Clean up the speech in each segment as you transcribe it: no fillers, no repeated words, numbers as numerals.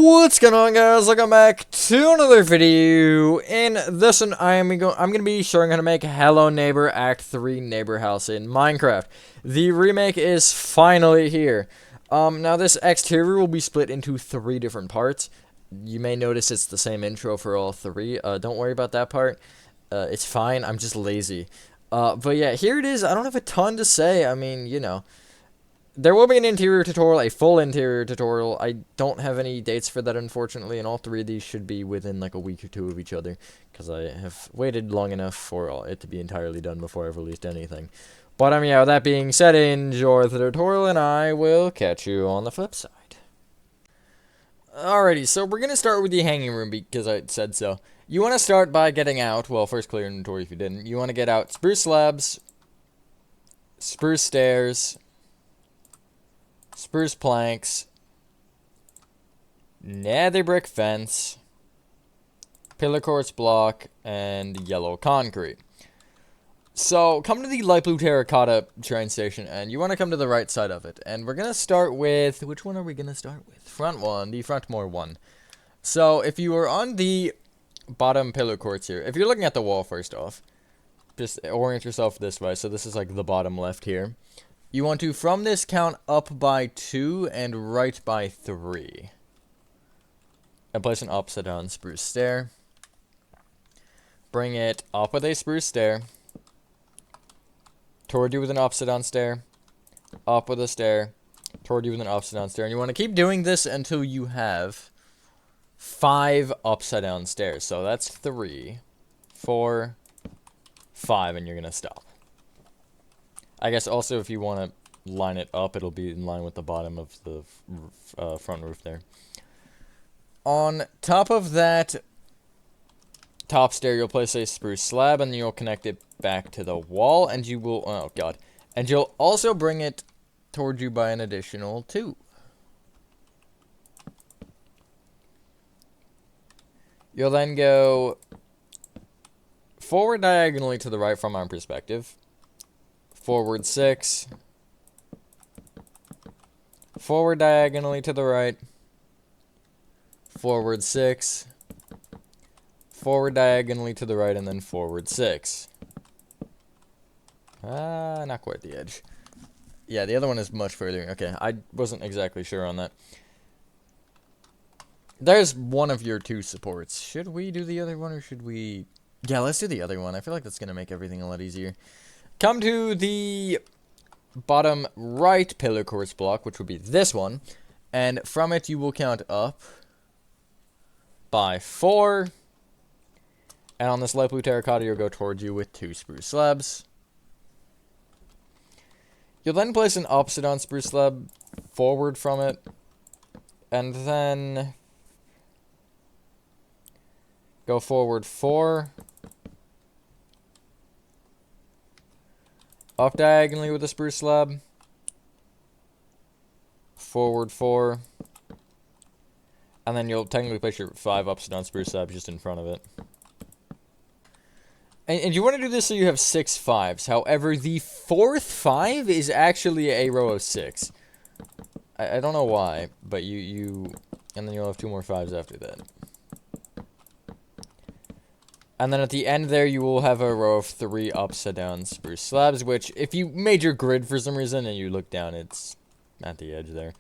What's going on, guys? Welcome back to another video. In this one, I'm gonna be showing how to make Hello Neighbor Act 3 Neighbor House in Minecraft. The remake is finally here. Now this exterior will be split into 3 different parts. You may notice it's the same intro for all 3. Don't worry about that part. It's fine. I'm just lazy. But yeah, here it is. I don't have a ton to say. I mean, you know. There will be an interior tutorial, a full interior tutorial. I don't have any dates for that, unfortunately, and all 3 of these should be within like a week or 2 of each other, because I have waited long enough for it to be entirely done before I've released anything. But yeah, with that being said, enjoy the tutorial, and I will catch you on the flip side. Alrighty, so we're going to start with the hanging room, because I said so. You want to start by getting out, well, first clear inventory if you didn't. You want to get out spruce slabs, spruce stairs, spruce planks, nether brick fence, pillar quartz block, and yellow concrete. So, come to the light blue terracotta train station, and you want to come to the right side of it. And we're going to start with, which one are we going to start with? Front one, the frontmore one. So, if you are on the bottom pillar quartz here, if you're looking at the wall first off, just orient yourself this way, so this is like the bottom left here. You want to, from this, count up by 2 and right by 3. And place an upside down spruce stair. Bring it up with a spruce stair. Toward you with an upside down stair. Up with a stair. Toward you with an upside down stair. And you want to keep doing this until you have 5 upside down stairs. So that's 3, 4, 5, and you're going to stop. I guess also if you want to line it up, it'll be in line with the bottom of the front roof there. On top of that top stair, you'll place a spruce slab, and you'll connect it back to the wall, and you will, oh god, and you'll also bring it toward you by an additional 2. You'll then go forward diagonally to the right from our perspective. Forward 6, forward diagonally to the right, forward 6, forward diagonally to the right, and then forward 6. Not quite the edge. Yeah, the other one is much further. Okay, I wasn't exactly sure on that. There's one of your 2 supports. Should we do the other one, or should we... Yeah, let's do the other one. I feel like that's going to make everything a lot easier. Come to the bottom right pillar quartz block, which would be this one, and from it you will count up by 4, and on this light blue terracotta you'll go towards you with 2 spruce slabs. You'll then place an upside down spruce slab forward from it, and then go forward 4, up diagonally with a spruce slab, forward 4, and then you'll technically place your 5 upside down spruce slabs just in front of it. And you want to do this so you have 6 5s. However, the 4th 5 is actually a row of 6. I don't know why, but and then you'll have 2 more 5s after that. And then at the end there, you will have a row of 3 upside down spruce slabs, which, if you made your grid for some reason and you look down, it's at the edge there.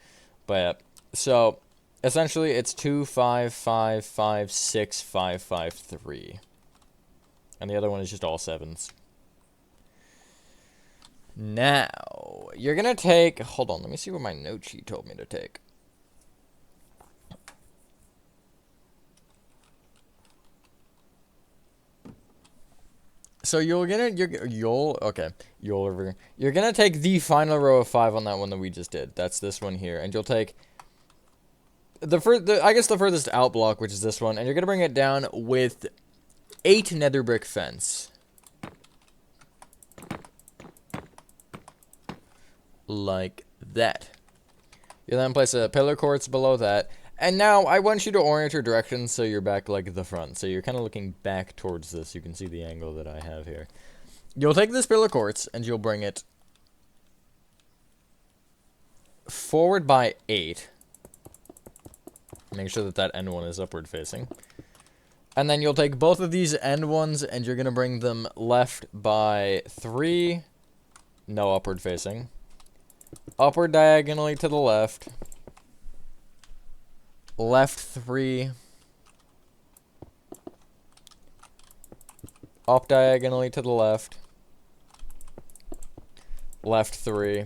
But, so, essentially, it's 2, 5, 5, 5, 6, 5, 5, 3. And the other one is just all 7s. Now, you're going to take... Hold on, let me see what my note sheet told me to take. So you're gonna take the final row of 5 on that one that we just did. That's this one here, and you'll take the furthest out block, which is this one, and you're gonna bring it down with 8 nether brick fence, like that. You then place a pillar quartz below that. And now, I want you to orient your direction so you're back like the front. So you're kind of looking back towards this. You can see the angle that I have here. You'll take this pillar quartz, and you'll bring it forward by 8. Make sure that that end one is upward facing. And then you'll take both of these end ones and you're going to bring them left by 3. No upward facing. Upward diagonally to the left. Left 3. Up diagonally to the left. Left 3.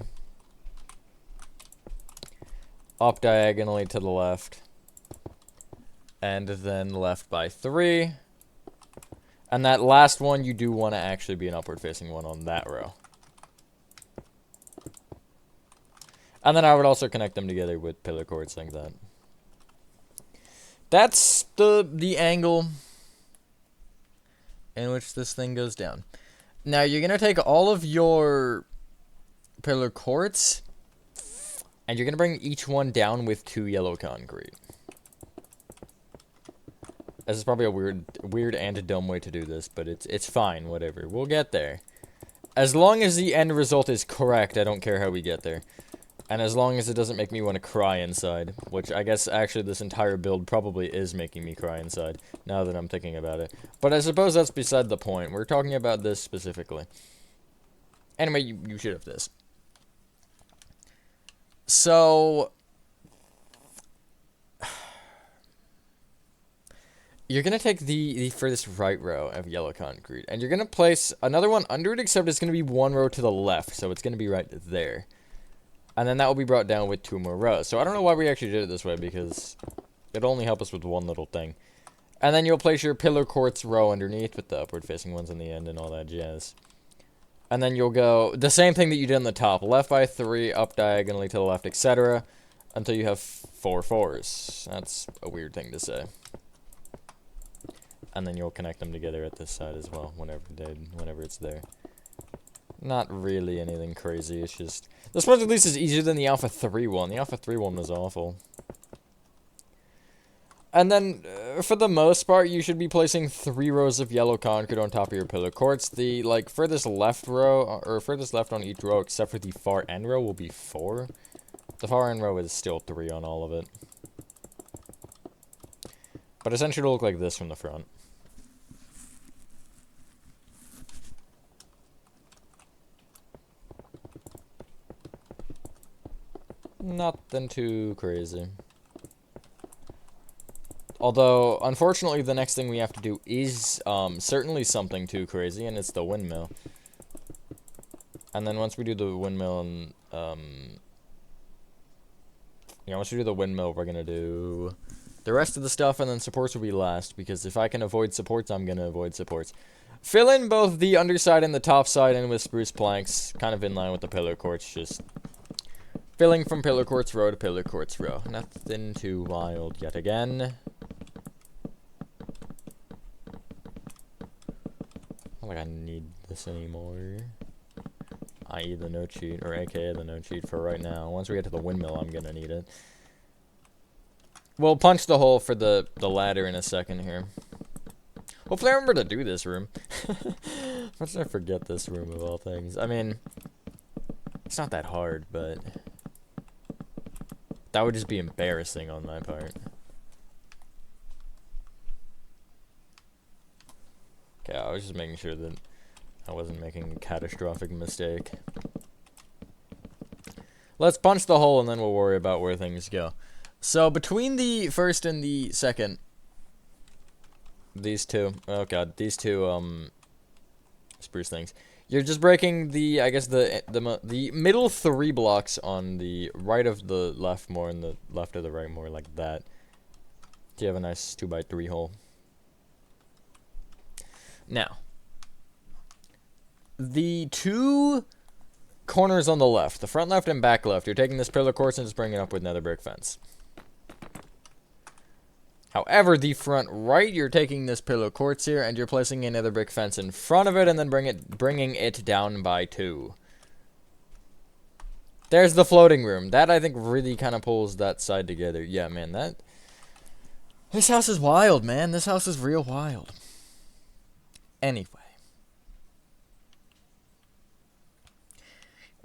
Up diagonally to the left. And then left by 3. And that last one, you do want to actually be an upward facing one on that row. And then I would also connect them together with pillar cords like that. That's the angle in which this thing goes down. Now you're going to take all of your pillar cords and you're going to bring each one down with 2 yellow concrete. This is probably a weird and dumb way to do this, but it's fine, whatever. We'll get there. As long as the end result is correct, I don't care how we get there. And as long as it doesn't make me want to cry inside, which I guess actually this entire build probably is making me cry inside, now that I'm thinking about it. But I suppose that's beside the point. We're talking about this specifically. Anyway, you should have this. So you're going to take the furthest right row of yellow concrete, and you're going to place another one under it, except it's going to be 1 row to the left, so it's going to be right there. And then that will be brought down with 2 more rows. So I don't know why we actually did it this way, because it'll only help us with one little thing. And then you'll place your pillar quartz row underneath with the upward facing ones in the end and all that jazz. And then you'll go the same thing that you did on the top, left by 3, up diagonally to the left, etc. until you have 4 4s. That's a weird thing to say. And then you'll connect them together at this side as well, whenever it's there. Not really anything crazy, it's just... This one at least is easier than the Alpha 3 one. The Alpha 3 one was awful. And then, for the most part, you should be placing 3 rows of yellow concrete on top of your pillar quartz. The, furthest left row, or furthest left on each row, except for the far end row, will be 4. The far end row is still 3 on all of it. But essentially it'll look like this from the front. Nothing too crazy. Although, unfortunately, the next thing we have to do is certainly something too crazy, and it's the windmill. And then once we do the windmill, and once we do the windmill, we're gonna do the rest of the stuff, and then supports will be last, because if I can avoid supports, I'm gonna avoid supports. Fill in both the underside and the top side in with spruce planks, kind of in line with the pillar quartz, just filling from pillar quartz row to pillar quartz row. Nothing too wild yet again. I don't think I need this anymore. I.e. the note sheet, or aka the note sheet for right now. Once we get to the windmill, I'm gonna need it. We'll punch the hole for the ladder in a second here. Hopefully I remember to do this room. Why did I forget this room of all things? I mean, it's not that hard, but that would just be embarrassing on my part. Okay, I was just making sure that I wasn't making a catastrophic mistake. Let's punch the hole and then we'll worry about where things go. So between the first and the second, these two, oh god, these two spruce things. You're just breaking the, I guess the middle 3 blocks on the right of the left more and the left of the right more, like that. So you have a nice 2x3 hole. Now, the 2 corners on the left, the front left and back left, you're taking this pillar quartz and just bringing it up with nether brick fence. However, the front right, you're taking this pillar quartz here and you're placing another brick fence in front of it and then bringing it down by 2. There's the floating room. That, I think, really kind of pulls that side together. Yeah, man, this house is wild, man. This house is real wild. Anyway.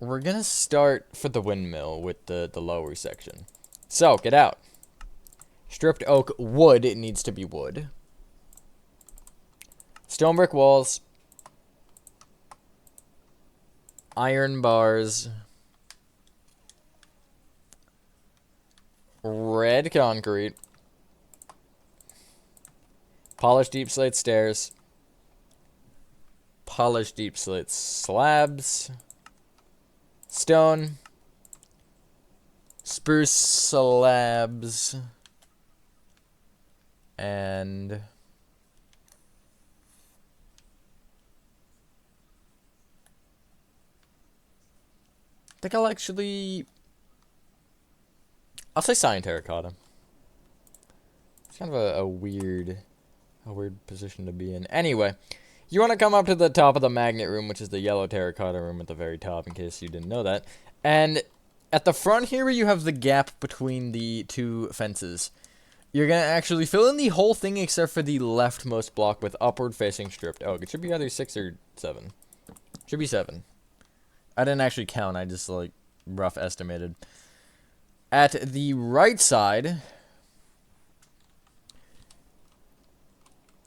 We're gonna start for the windmill with the lower section. So, get out. stripped oak wood. It needs to be wood. Stone brick walls. Iron bars. Red concrete. Polished deep slate stairs. Polished deep slate slabs. Stone. Spruce slabs. And I think I'll say cyan terracotta. It's kind of a weird position to be in. Anyway, you want to come up to the top of the magnet room, which is the yellow terracotta room at the very top, in case you didn't know that. And at the front here, where you have the gap between the two fences, you're going to actually fill in the whole thing except for the leftmost block with upward-facing stripped oak. It should be either 6 or 7. Should be 7. I didn't actually count. I just, like, rough estimated. At the right side,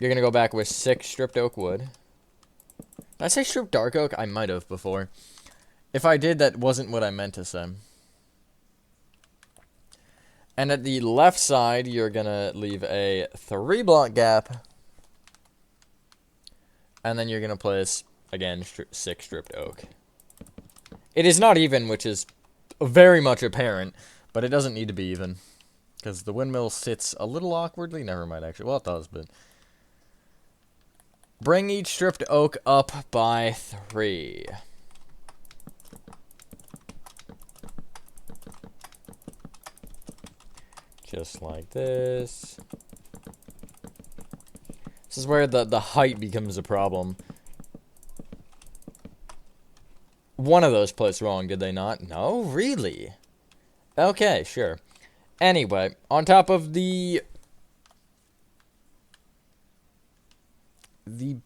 you're going to go back with 6 stripped oak wood. Did I say stripped dark oak? I might have before. If I did, that wasn't what I meant to say. And at the left side, you're going to leave a 3-block gap. And then you're going to place, again, 6 stripped oak. It is not even, which is very much apparent, but it doesn't need to be even. Because the windmill sits a little awkwardly. Never mind, actually. Well, it does, but... Bring each stripped oak up by 3. Just like this. This is where the height becomes a problem. One of those placed wrong, did they not? No? Really? Okay, sure. Anyway, on top of the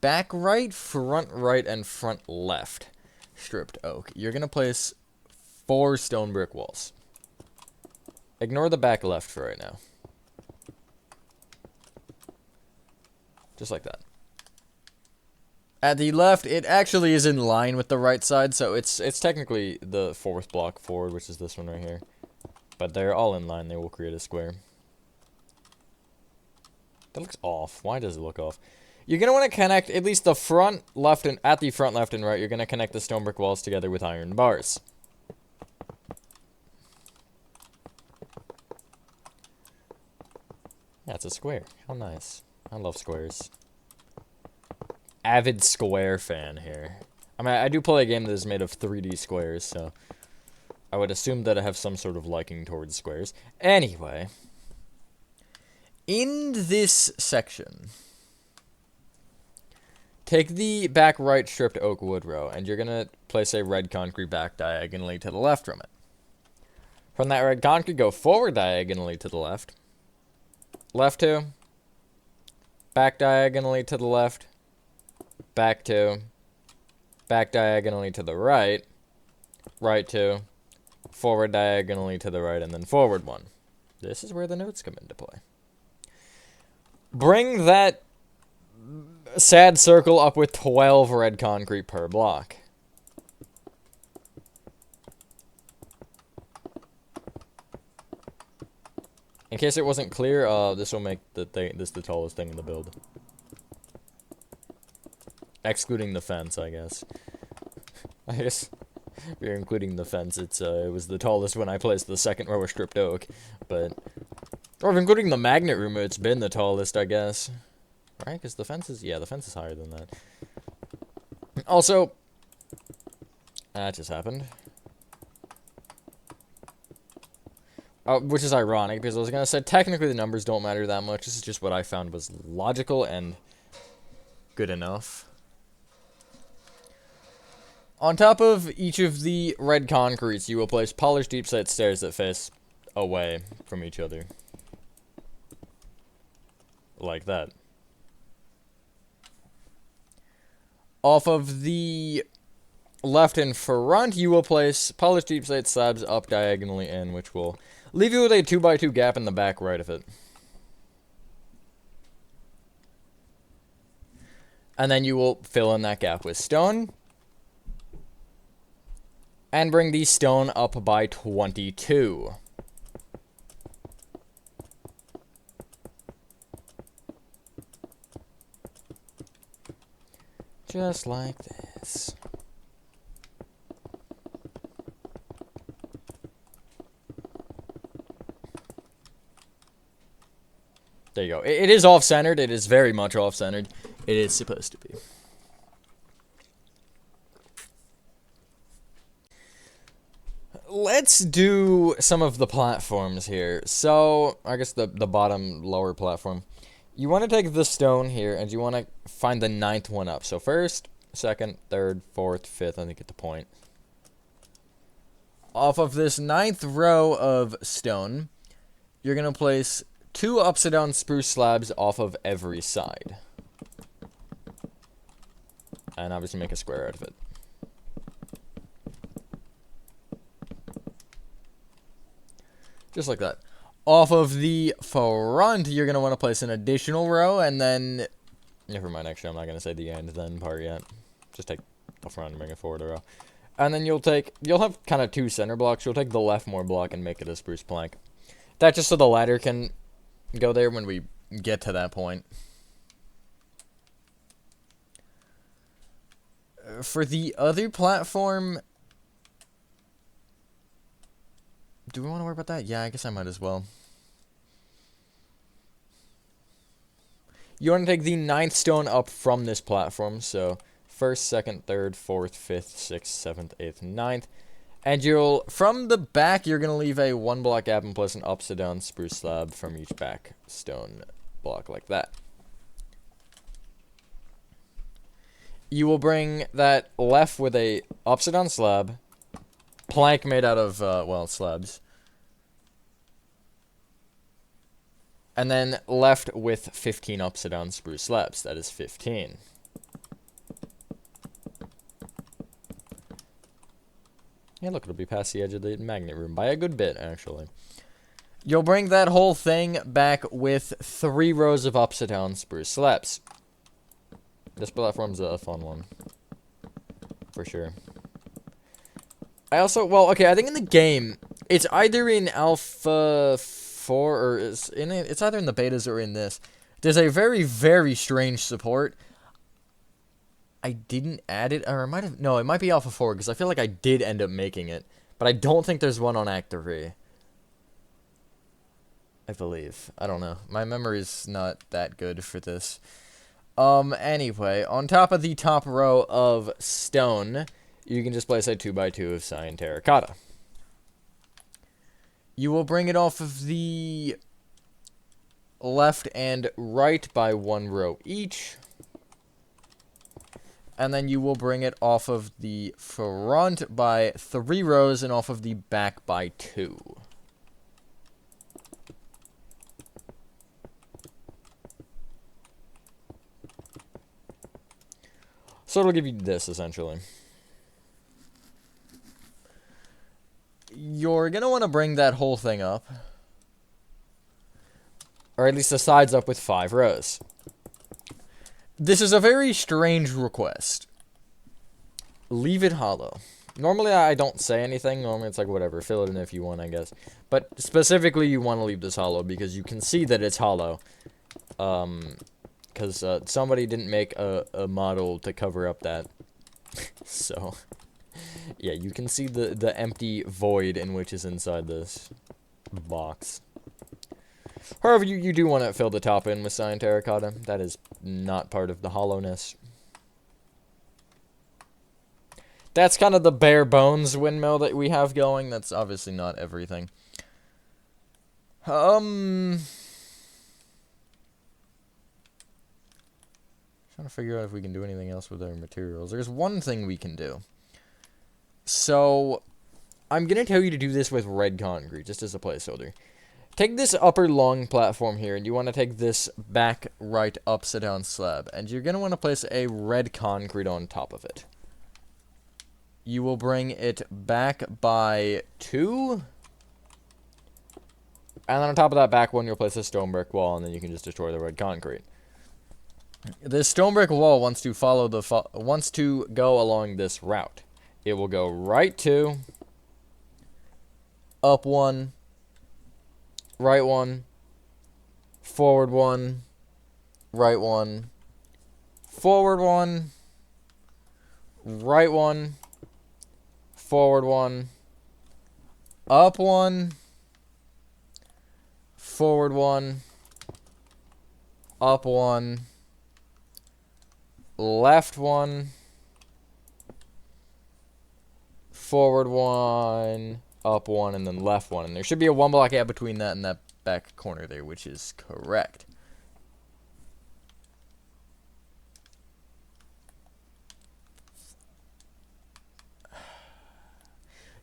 back right, front right, and front left stripped oak, you're going to place 4 stone brick walls. Ignore the back left for right now. Just like that. At the left, it actually is in line with the right side, so it's technically the 4th block forward, which is this one right here. But they're all in line. They will create a square. That looks off. Why does it look off? You're going to want to connect at least the front left and at the front left and right. You're going to connect the stone brick walls together with iron bars. Yeah, it's a square. How nice. I love squares. Avid square fan here. I mean, I do play a game that is made of 3D squares, so I would assume that I have some sort of liking towards squares. Anyway, in this section, take the back right stripped oak wood row, and you're going to place a red concrete back diagonally to the left from it. From that red concrete, go forward diagonally to the left. Left 2. Back diagonally to the left. Back 2. Back diagonally to the right. Right 2. Forward diagonally to the right, and then forward 1. This is where the notes come into play. Bring that sad circle up with 12 red concrete per block. In case it wasn't clear, this will make this the tallest thing in the build. Excluding the fence, I guess. I guess if you're including the fence, it was the tallest when I placed the second row of stripped oak. But, or if including the magnet room, it's been the tallest, I guess. Right? Because the fence is, yeah, the fence is higher than that. Also, that just happened. Which is ironic, because I was going to say, technically the numbers don't matter that much. This is just what I found was logical and good enough. On top of each of the red concretes, you will place polished deep set stairs that face away from each other. Like that. Off of the left and front, you will place polished deep slate slabs up diagonally in, which will leave you with a 2x2 gap in the back right of it. And then you will fill in that gap with stone. And bring the stone up by 22. Just like this. There you go. It is off-centered. It is very much off-centered. It is supposed to be. Let's do some of the platforms here. So, I guess the bottom lower platform. You want to take the stone here, and you want to find the 9th one up. So first, second, third, fourth, fifth, I think get the point. Off of this 9th row of stone, you're going to place 2 upside down spruce slabs off of every side. And obviously make a square out of it. Just like that. Off of the front, you're going to want to place an additional row, and then... Never mind, actually, I'm not going to say the and then part yet. Just take the front and bring it forward a row. And then you'll have kind of 2 center blocks. You'll take the leftmost block and make it a spruce plank. That's just so the ladder can go there when we get to that point. For the other platform... Do we want to worry about that? Yeah, I guess I might as well. You want to take the 9th stone up from this platform. So, 1st, 2nd, 3rd, 4th, 5th, 6th, 7th, 8th, 9th. And you'll, from the back, you're going to leave a 1 block gap and place an upside down spruce slab from each back stone block like that. You will bring that left with a upside down slab, plank made out of, well, slabs. And then left with 15 upside down spruce slabs. That is 15. Yeah, look, it'll be past the edge of the magnet room by a good bit, actually. You'll bring that whole thing back with 3 rows of upside down spruce slabs. This platform's a fun one. For sure. I also, well, okay, I think in the game, it's either in Alpha 4 or it's either in the betas or in this. There's a very, very strange support. I didn't add it, or I might have, no, it might be Alpha 4, because I feel like I did end up making it. But I don't think there's one on Act 3. I believe. I don't know. My memory's not that good for this. Anyway, on top of the top row of stone, you can just place a 2x2 of cyan terracotta. You will bring it off of the left and right by 1 row each. And then you will bring it off of the front by 3 rows and off of the back by 2. So it'll give you this, essentially. You're going to want to bring that whole thing up. Or at least the sides up with 5 rows. This is a very strange request. Leave it hollow. Normally I don't say anything. Normally it's like, whatever, fill it in if you want, I guess. But specifically you want to leave this hollow because you can see that it's hollow. Because somebody didn't make a model to cover up that. So, yeah, you can see the empty void in which is inside this box. However, you do want to fill the top in with cyan terracotta. That is not part of the hollowness. That's kind of the bare bones windmill that we have going. That's obviously not everything. Trying to figure out if we can do anything else with our materials. There's one thing we can do. So, I'm going to tell you to do this with red concrete, just as a placeholder. Take this upper long platform here, and you want to take this back right upside down slab. And you're going to want to place a red concrete on top of it. You will bring it back by 2. And then on top of that back one, you'll place a stone brick wall, and then you can just destroy the red concrete. This stone brick wall wants to wants to go along this route. It will go right 2, up 1, right 1, forward 1, right 1, forward 1, right 1, forward 1, up 1, forward 1, up 1, left 1, forward 1, up 1, and then left 1. And there should be a 1 block gap between that and that back corner there, which is correct.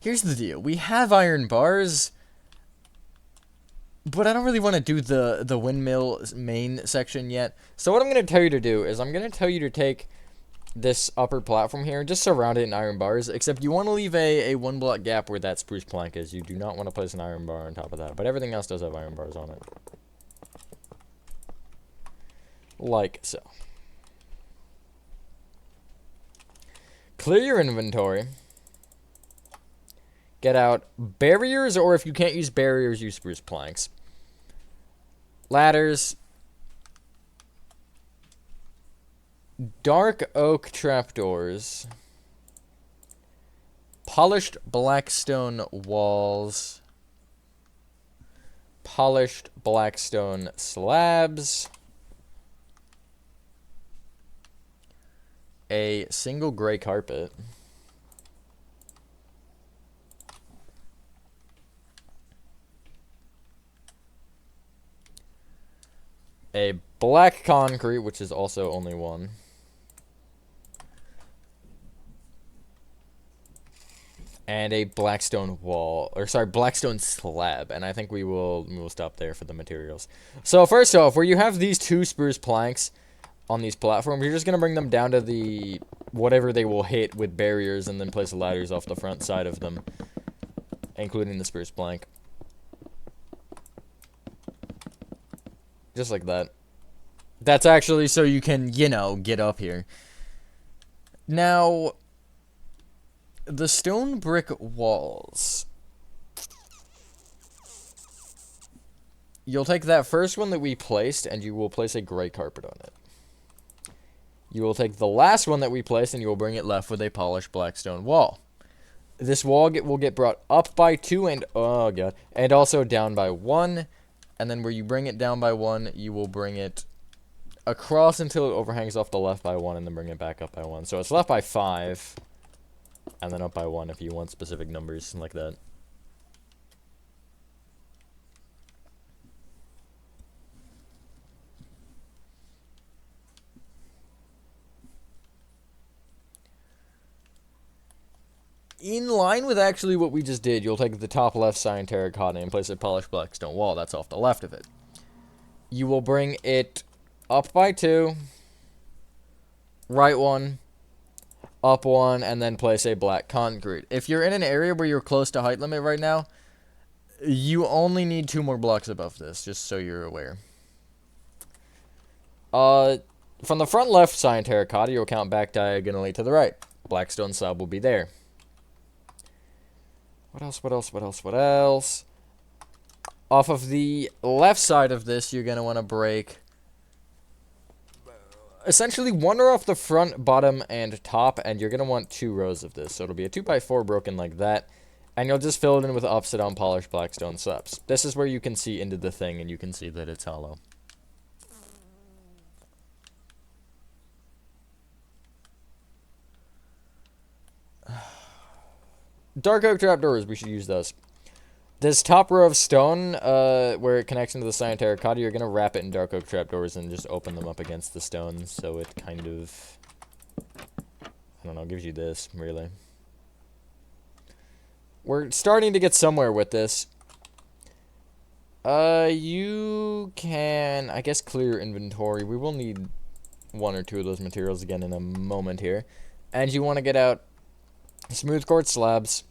Here's the deal. We have iron bars, but I don't really want to do the windmill main section yet. So what I'm going to tell you to do is I'm going to tell you to take this upper platform here and just surround it in iron bars, except you want to leave a 1 block gap where that spruce plank is. You do not want to place an iron bar on top of that, but everything else does have iron bars on it. Like so. Clear your inventory. Get out barriers, or if you can't use barriers, use spruce planks. Ladders. Dark oak trapdoors. Polished blackstone walls. Polished blackstone slabs. A single gray carpet. A black concrete, which is also only 1. And a blackstone wall, or sorry, blackstone slab. And I think we will stop there for the materials. So first off, where you have these 2 spruce planks on these platforms, you're just going to bring them down to the whatever they will hit with barriers, and then place ladders off the front side of them, including the spruce plank. Just like that. That's actually so you can, you know, get up here. Now, the stone brick walls. You'll take that first one that we placed, and you will place a gray carpet on it. You will take the last one that we placed, and you will bring it left with a polished blackstone wall. This wall will get brought up by 2 and, oh god, and also down by 1. And then where you bring it down by 1, you will bring it across until it overhangs off the left by 1, and then bring it back up by 1. So it's left by 5, and then up by 1 if you want specific numbers like that. In line with actually what we just did, you'll take the top left cyan terracotta and place a polished blackstone wall. That's off the left of it. You will bring it up by 2, right 1, up 1, and then place a black concrete. If you're in an area where you're close to height limit right now, you only need 2 more blocks above this, just so you're aware. From the front left cyan terracotta, you'll count back diagonally to the right. Blackstone slab will be there. What else? Off of the left side of this, you're going to want to break essentially 1 row off the front, bottom, and top, and you're going to want 2 rows of this. So it'll be a 2x4 broken like that, and you'll just fill it in with upside down polished blackstone slabs. This is where you can see into the thing, and you can see that it's hollow. Dark oak trapdoors, we should use those. This top row of stone, where it connects into the cyan terracotta, you're going to wrap it in dark oak trapdoors and just open them up against the stones, so it kind of, I don't know, gives you this, really. We're starting to get somewhere with this. You can, I guess, clear your inventory. We will need 1 or 2 of those materials again in a moment here. And you want to get out smooth quartz slabs,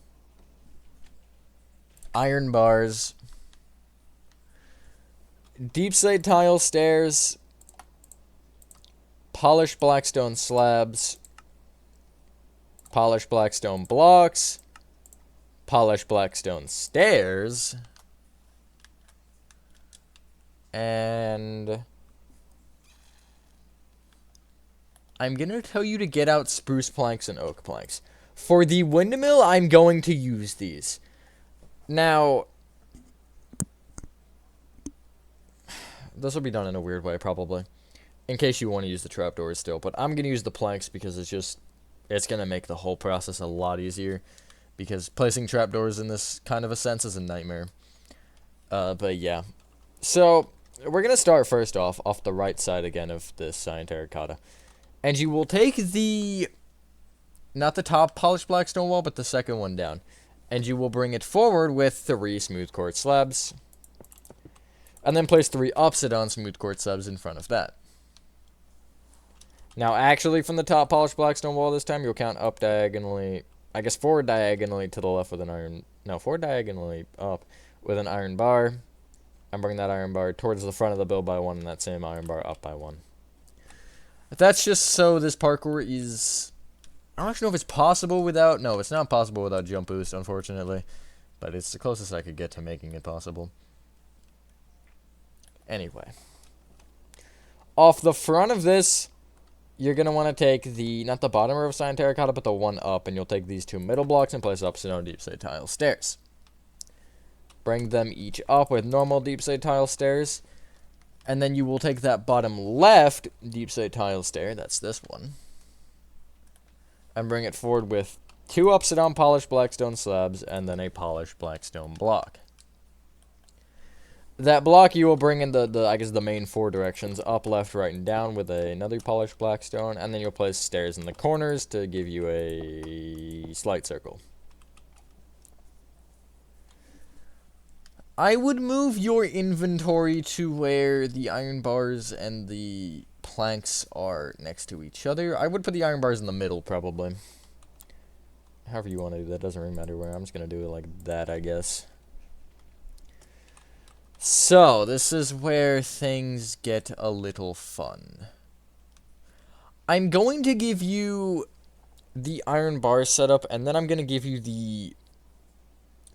iron bars, deep slate tile stairs, polished blackstone slabs, polished blackstone blocks, polished blackstone stairs, and I'm going to tell you to get out spruce planks and oak planks. For the windmill, I'm going to use these. Now, this will be done in a weird way, probably, in case you want to use the trapdoors still, but I'm going to use the planks because it's going to make the whole process a lot easier, because placing trapdoors in this kind of a sense is a nightmare. But yeah. So, we're going to start first off the right side again of this cyan terracotta. And you will take not the top polished blackstone wall, but the second one down. And you will bring it forward with 3 smooth quartz slabs. And then place 3 upside down smooth quartz slabs in front of that. Now, actually, from the top polished blackstone wall this time, you'll count up diagonally, I guess forward diagonally to the left with an iron, no, forward diagonally up with an iron bar. And bring that iron bar towards the front of the build by 1, and that same iron bar up by 1. That's just so this parkour is... I don't actually know if it's possible without... No, it's not possible without jump boost, unfortunately. But it's the closest I could get to making it possible. Anyway. Off the front of this, you're going to want to take the... Not the bottom row of cyan terracotta, but the one up. And you'll take these 2 middle blocks and place upside down deep slate tile stairs. Bring them each up with normal deep slate tile stairs. And then you will take that bottom left deep slate tile stair, that's this one, and bring it forward with 2 upside down polished blackstone slabs and then a polished blackstone block. That block you will bring in I guess the main 4 directions, up, left, right, and down with another polished blackstone, and then you'll place stairs in the corners to give you a slight circle. I would move your inventory to where the iron bars and the planks are next to each other. I would put the iron bars in the middle, probably. However you want to do that, doesn't really matter where. I'm just going to do it like that, I guess. So, this is where things get a little fun. I'm going to give you the iron bar setup, and then I'm going to give you the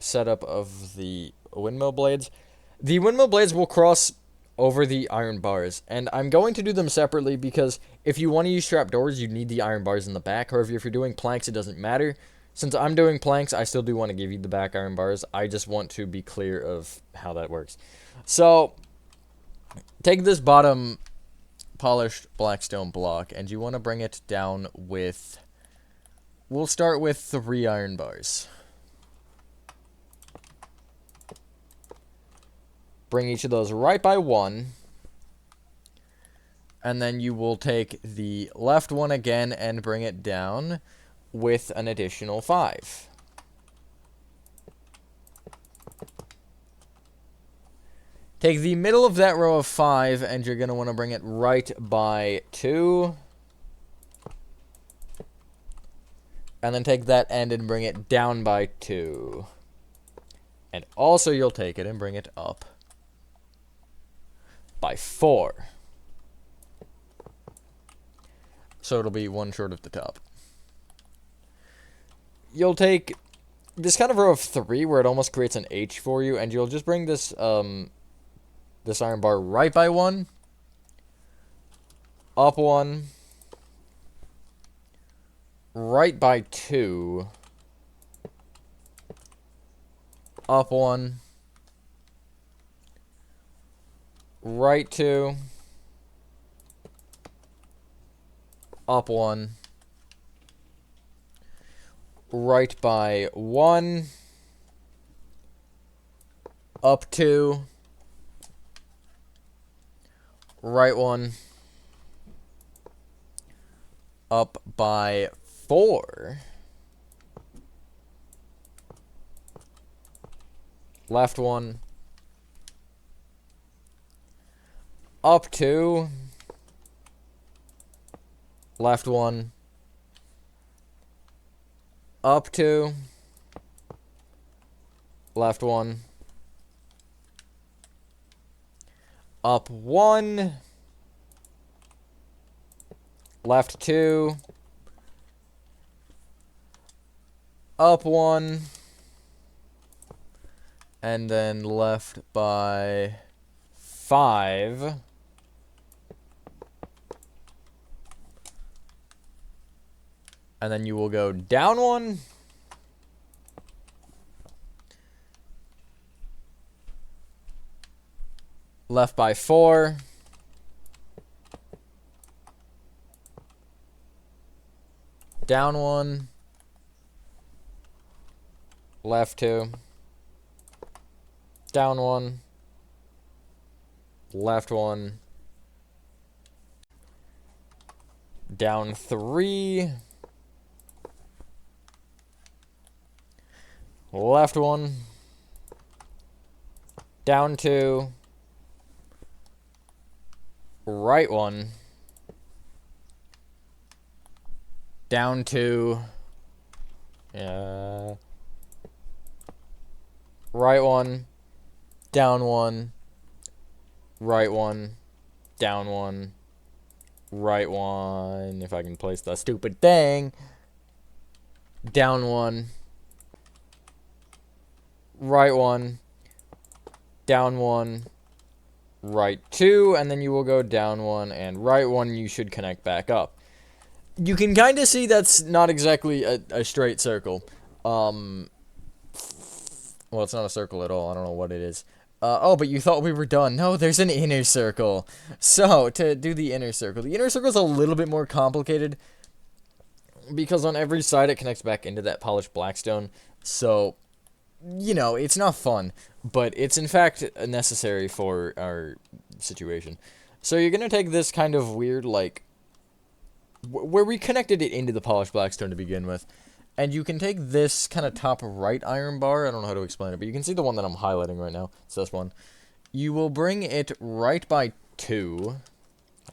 setup of the windmill blades. The windmill blades will cross over the iron bars, and I'm going to do them separately because if you want to use trapdoors, you need the iron bars in the back. However, if you're doing planks, it doesn't matter. Since I'm doing planks, I still do want to give you the back iron bars. I just want to be clear of how that works. So, take this bottom polished blackstone block, and you want to bring it down with... We'll start with 3 iron bars. Bring each of those right by 1. And then you will take the left one again and bring it down with an additional 5. Take the middle of that row of 5 and you're going to want to bring it right by 2. And then take that end and bring it down by 2. And also you'll take it and bring it up by 4. So it'll be 1 short of the top. You'll take this kind of row of 3 where it almost creates an H for you, and you'll just bring this this iron bar right by 1, up 1, right by 2, up 1, right 2, up 1, right by 1, up 2, right 1, up by 4, left 1, up 2, left 1, up 2, left 1, up 1, left 2, up 1, and then left by 5. And then you will go down 1, left by 4, down 1, left 2, down 1, left 1, down 3, left 1, down 2, right 1, down 2, right 1, down 1, right 1, down 1, right 1, if I can place the stupid thing, down 1, right 1, down 1, right 2, and then you will go down 1 and right 1. You should connect back up. You can kind of see that's not exactly a straight circle. Well, it's not a circle at all. I don't know what it is. Oh, but you thought we were done. No, there's an inner circle. So, to do the inner circle is a little bit more complicated because on every side it connects back into that polished blackstone. So, you know, it's not fun, but it's in fact necessary for our situation. So you're going to take this kind of weird, like, where we connected it into the polished blackstone to begin with, and you can take this kind of top right iron bar. I don't know how to explain it, but you can see the one that I'm highlighting right now. It's this one. You will bring it right by 2,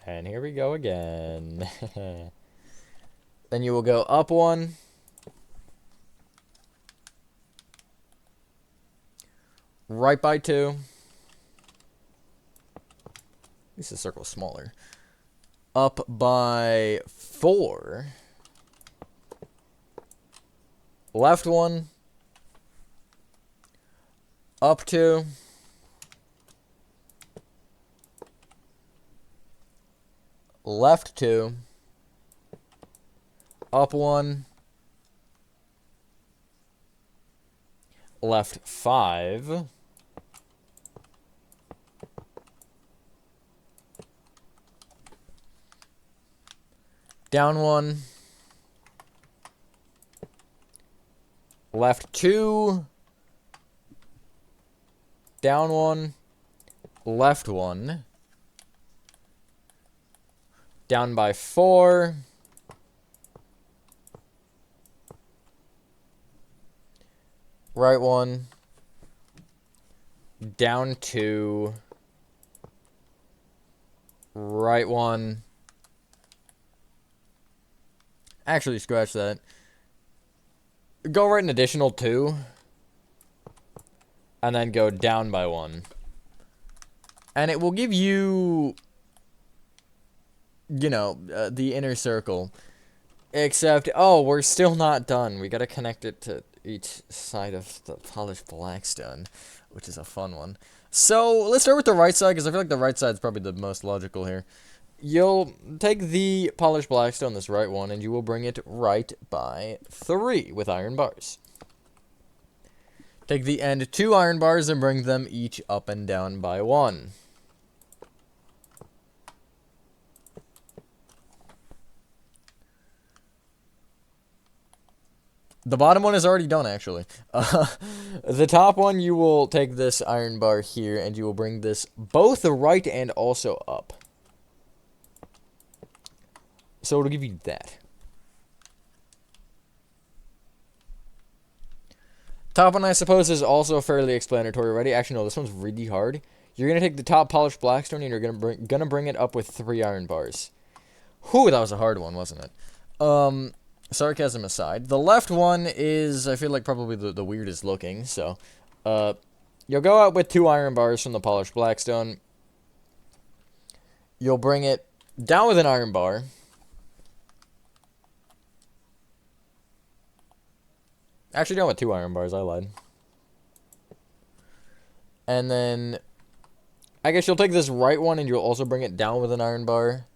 and here we go again. Then you will go up 1, right by 2. At least the circle's smaller. Up by 4. Left 1. Up 2. Left 2. Up 1. Left 5. Down 1. Left 2. Down 1. Left 1. Down by 4. Right 1. Down 2. Right 1. Actually, scratch that. Go right an additional 2. And then go down by 1. And it will give you, you know, the inner circle. Except, oh, we're still not done. We gotta connect it to each side of the polished blackstone, which is a fun one. So, let's start with the right side, because I feel like the right side is probably the most logical here. You'll take the polished blackstone, this right one, and you will bring it right by 3 with iron bars. Take the end 2 iron bars and bring them each up and down by 1. The bottom one is already done, actually. The top one, you will take this iron bar here, and you will bring this both right and also up. So it'll give you that. Top one, I suppose, is also fairly explanatory already. Actually, no, this one's really hard. You're going to take the top polished blackstone, and you're gonna bring it up with 3 iron bars. Whew, that was a hard one, wasn't it? Sarcasm aside. The left one is, I feel like, probably the weirdest looking, so. You'll go out with 2 iron bars from the polished blackstone. You'll bring it down with an iron bar. Actually, down with 2 iron bars. I lied. And then I guess you'll take this right one and you'll also bring it down with an iron bar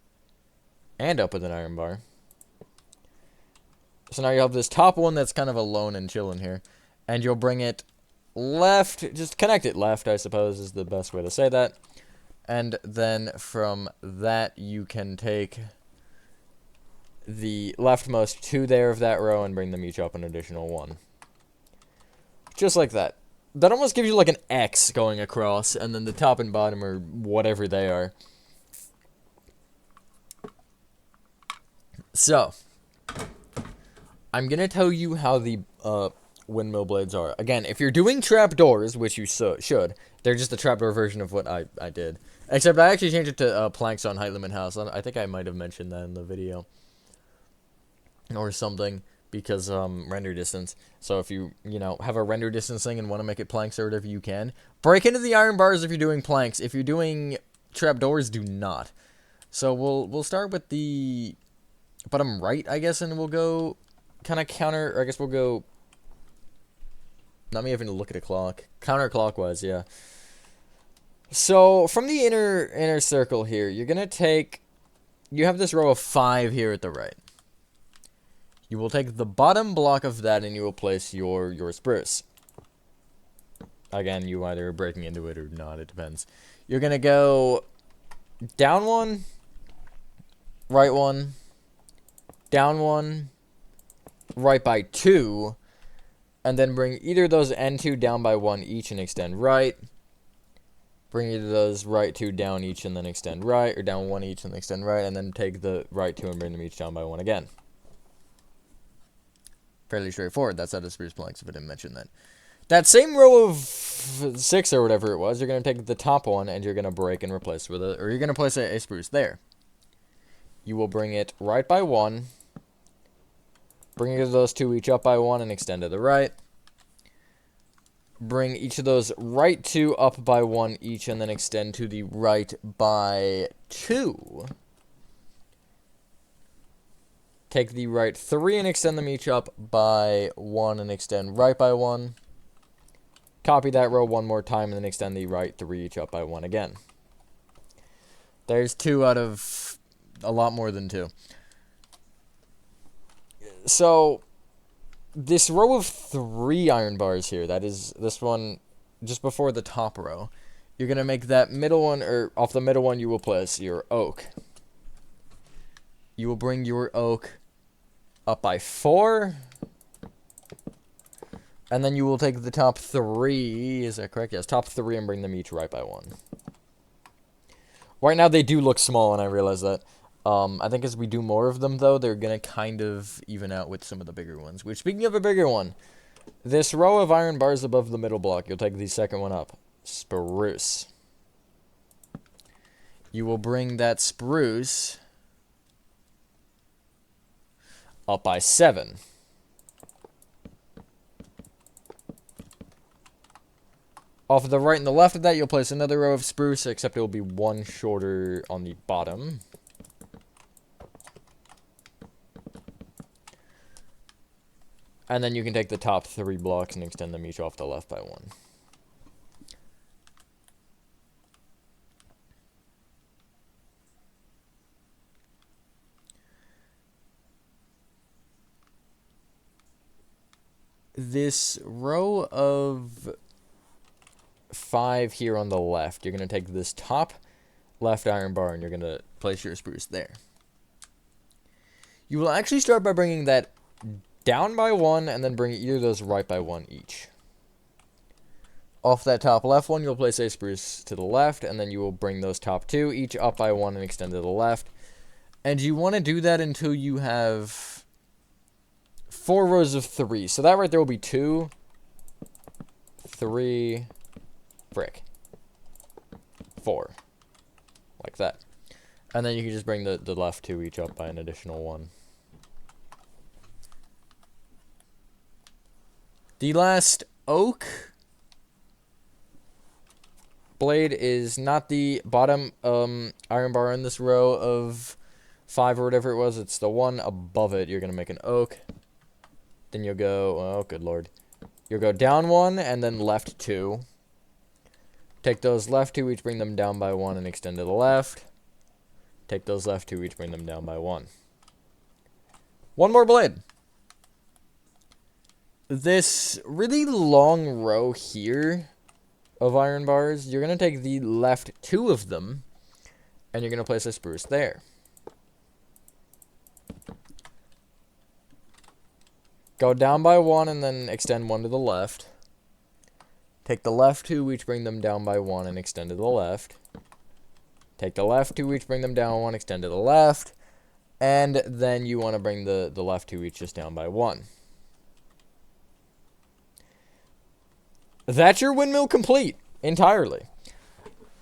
and up with an iron bar. So now you have this top one that's kind of alone and chilling here. And you'll bring it left, just connect it left, I suppose, is the best way to say that. And then from that, you can take the leftmost 2 there of that row and bring them each up an additional 1. Just like that. That almost gives you like an X going across, and then the top and bottom are whatever they are. So, I'm going to tell you how the windmill blades are. Again, if you're doing trapdoors, which you should, they're just a trapdoor version of what I did. Except I actually changed it to planks on height limit house. I think I might have mentioned that in the video. Or something. Because render distance. So if you have a render distance thing and want to make it planks or whatever, you can. Break into the iron bars if you're doing planks. If you're doing trapdoors, do not. So we'll start with the bottom right, I guess, and we'll go kind of counter, or I guess we'll go, not me having to look at a clock, counterclockwise, yeah. So from the inner circle here, you're gonna take, you have this row of 5 here at the right. You will take the bottom block of that and you will place your spruce. Again, you either are breaking into it or not, it depends. You're gonna go down 1, right 1, down 1, right by 2, and then bring either of those end 2 down by 1 each and extend right. Bring either of those right 2 down each and then extend right, or down 1 each and extend right, and then take the right 2 and bring them each down by 1 again. Fairly straightforward. That's how the spruce planks, if I didn't mention that. That same row of 6 or whatever it was, you're going to take the top one and you're going to break and replace with it, or you're going to place a spruce there. You will bring it right by 1, bring those 2 each up by 1 and extend to the right. Bring each of those right 2 up by 1 each and then extend to the right by 2. Take the right 3 and extend them each up by 1 and extend right by 1. Copy that row 1 more time and then extend the right 3 each up by 1 again. There's 2 out of a lot more than 2. So, this row of 3 iron bars here, that is this one just before the top row, you're going to make that middle one, or off the middle one you will place your oak. You will bring your oak up by 4, and then you will take the top 3, is that correct? Yes, top 3 and bring them each right by 1. Right now they do look small, and I realize that. I think as we do more of them, though, they're going to kind of even out with some of the bigger ones. Which, speaking of a bigger one, this row of iron bars above the middle block, you'll take the second one up. Spruce. You will bring that spruce up by 7. Off of the right and the left of that, you'll place another row of spruce, except it will be 1 shorter on the bottom. And then you can take the top 3 blocks and extend them each off the left by 1. This row of 5 here on the left, you're going to take this top left iron bar and you're going to place your spruce there. You will actually start by bringing that down by 1 and then bring either of those right by 1 each. Off that top left one, you'll place a spruce to the left, and then you will bring those top 2 each up by 1 and extend to the left. And you want to do that until you have 4 rows of 3. So that right there will be 2, 3, brick, 4. Like that. And then you can just bring the left 2 each up by an additional 1. The last oak blade is not the bottom iron bar in this row of 5 or whatever it was. It's the one above it. You're going to make an oak. Then you'll go, oh, good lord. You'll go down 1 and then left 2. Take those left 2, each bring them down by 1 and extend to the left. Take those left 2, each bring them down by 1. One more blade. This really long row here of iron bars, you're going to take the left 2 of them, and you're going to place a spruce there. Go down by 1 and then extend 1 to the left. Take the left 2, each bring them down by 1 and extend to the left. Take the left 2, each bring them down 1, extend to the left. And then you want to bring the left 2 each just down by 1. That's your windmill complete, entirely.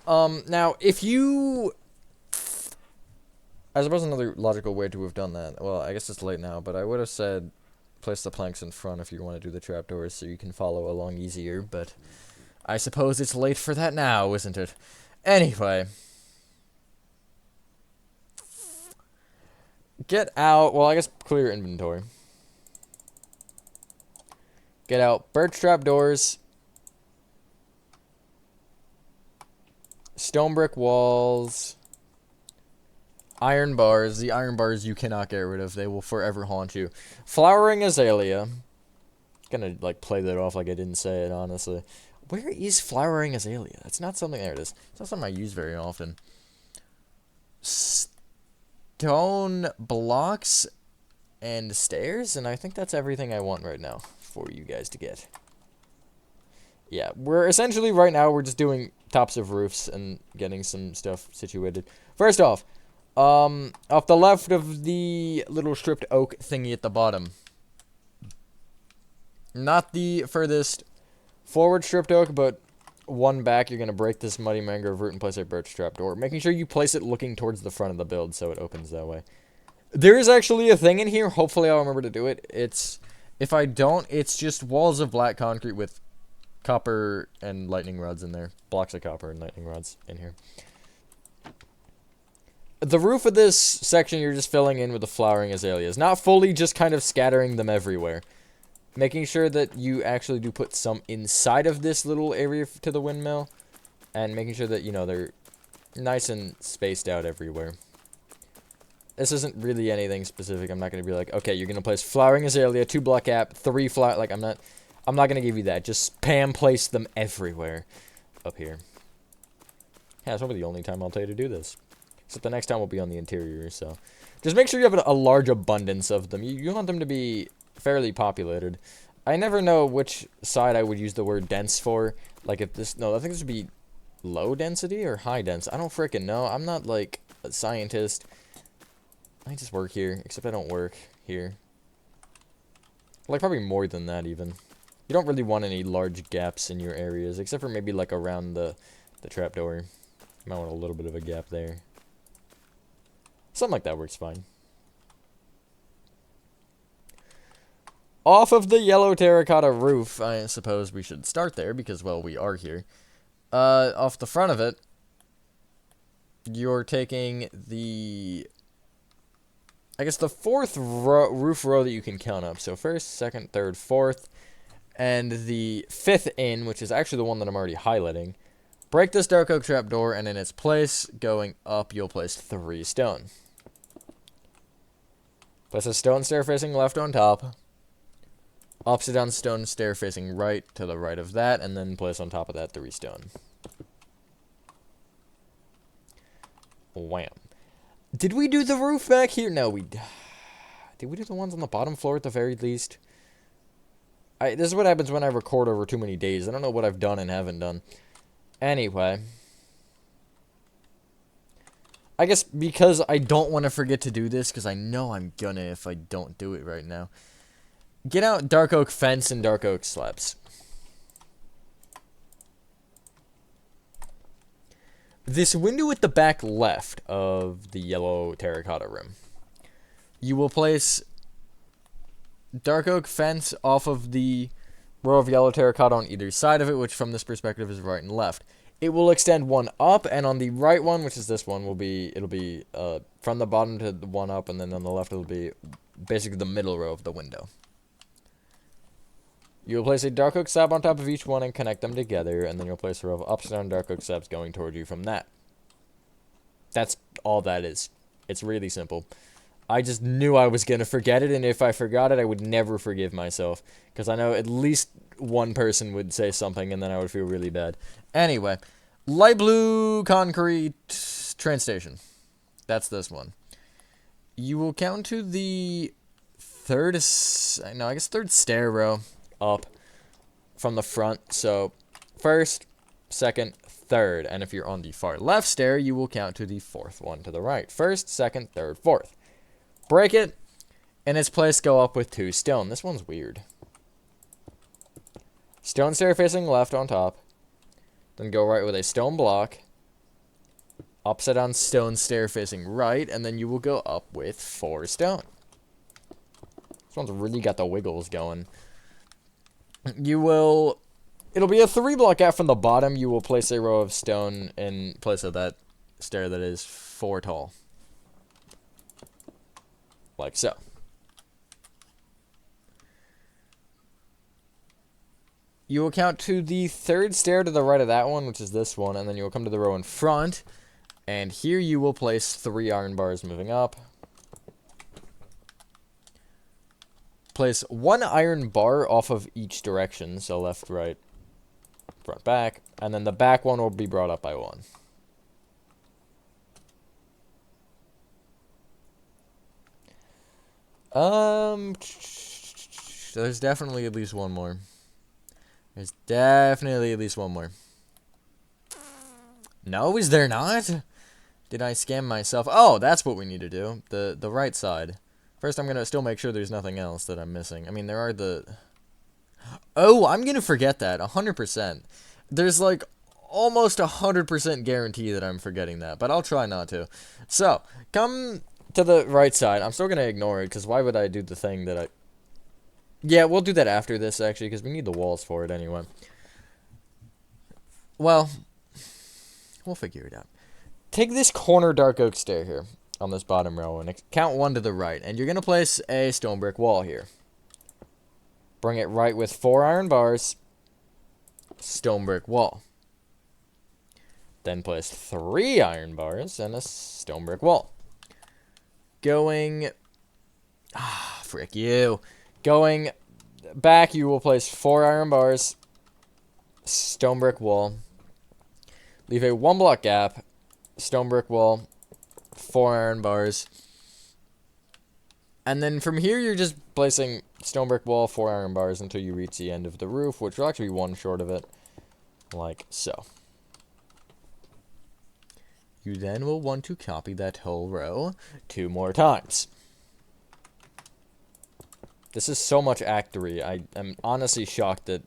Now, if you... I suppose another logical way to have done that, well, I guess it's late now, but I would have said place the planks in front if you want to do the trapdoors so you can follow along easier, but I suppose it's late for that now, isn't it? Anyway. Get out, well, I guess clear your inventory. Get out birch trapdoors. Stone brick walls. Iron bars. The iron bars you cannot get rid of. They will forever haunt you. Flowering azalea. Gonna, like, play that off like I didn't say it, honestly. Where is flowering azalea? That's not something... There it is. It's not something I use very often. Stone blocks and stairs. And I think that's everything I want right now for you guys to get. Yeah, we're essentially, right now, we're just doing tops of roofs and getting some stuff situated. First off... off the left of the little stripped oak thingy at the bottom. Not the furthest forward stripped oak, but one back, you're going to break this muddy mangrove root and place a birch trapdoor. Making sure you place it looking towards the front of the build so it opens that way. There is actually a thing in here. Hopefully I'll remember to do it. If I don't, it's just walls of black concrete with copper and lightning rods in there. Blocks of copper and lightning rods in here. The roof of this section you're just filling in with the flowering azaleas. Not fully, just kind of scattering them everywhere. Making sure that you actually do put some inside of this little area to the windmill. And making sure that, you know, they're nice and spaced out everywhere. This isn't really anything specific. I'm not going to be like, okay, you're going to place flowering azalea, 2 block gap, 3 flower... Like, I'm not going to give you that. Just spam place them everywhere up here. Yeah, that's probably the only time I'll tell you to do this. Except the next time will be on the interior, so... Just make sure you have a large abundance of them. You want them to be fairly populated. I never know which side I would use the word dense for. Like, if this... No, I think this would be low density or high density. I don't frickin' know. I'm not, like, a scientist. I just work here, except I don't work here. Like, probably more than that, even. You don't really want any large gaps in your areas, except for maybe, like, around the trapdoor. You might want a little bit of a gap there. Something like that works fine. Off of the yellow terracotta roof, I suppose we should start there, because, well, we are here. Off the front of it, you're taking the... I guess the 4th roof row that you can count up. So 1st, 2nd, 3rd, 4th, and the 5th in, which is actually the one that I'm already highlighting. Break this dark oak trapdoor, and in its place, going up, you'll place 3 stone. Place a stone stair facing left on top. Upside down stone stair facing right to the right of that, and then place on top of that 3 stone. Wham. Did we do the roof back here? No, we... Did we do the ones on the bottom floor at the very least? This is what happens when I record over too many days. I don't know what I've done and haven't done. Anyway. I guess because I don't want to forget to do this, because I know I'm gonna if I don't do it right now. Get out dark oak fence and dark oak slabs. This window at the back left of the yellow terracotta room. You will place dark oak fence off of the row of yellow terracotta on either side of it, which from this perspective is right and left. It will extend one up, and on the right one, which is this one, it'll be from the bottom to the one up, and then on the left it'll be basically the middle row of the window. You'll place a dark oak slab on top of each one and connect them together, and then you'll place a row of upside down dark oak slabs going toward you from that. That's all that is. It's really simple. I just knew I was going to forget it, and if I forgot it, I would never forgive myself. Because I know at least one person would say something, and then I would feel really bad. Anyway, light blue concrete train station. That's this one. You will count to the third stair row up from the front. So, first, second, third. And if you're on the far left stair, you will count to the fourth one to the right. First, second, third, fourth. Break it. In its place, go up with 2 stone. This one's weird. Stone stair facing left on top. Then go right with a stone block. Upside down stone stair facing right. And then you will go up with 4 stone. This one's really got the wiggles going. It'll be a 3-block gap from the bottom. You will place a row of stone in place of that stair that is 4 tall. Like so. You will count to the 3rd stair to the right of that one, which is this one, and then you will come to the row in front, and here you will place 3 iron bars moving up. Place 1 iron bar off of each direction, so left, right, front, back, and then the back one will be brought up by 1. There's definitely at least one more. There's definitely at least one more. No, is there not? Did I scam myself? Oh, that's what we need to do. The right side. First, I'm going to still make sure there's nothing else that I'm missing. I mean, there are the... Oh, I'm going to forget that. 100%. There's like almost 100% guarantee that I'm forgetting that. But I'll try not to. So, come to the right side. I'm still going to ignore it, because why would I do the thing that I... Yeah, we'll do that after this, actually, because we need the walls for it anyway. Well, we'll figure it out. Take this corner dark oak stair here on this bottom row, and count 1 to the right. And you're going to place a stone brick wall here. Bring it right with 4 iron bars. Stone brick wall. Then place 3 iron bars and a stone brick wall. Going... frick you. Going back, you will place 4 iron bars, stone brick wall, leave a 1-block gap, stone brick wall, 4 iron bars, and then from here you're just placing stone brick wall, 4 iron bars until you reach the end of the roof, which will actually be 1 short of it, like so. You then will want to copy that whole row 2 more times. This is so much Act 3. I am honestly shocked that...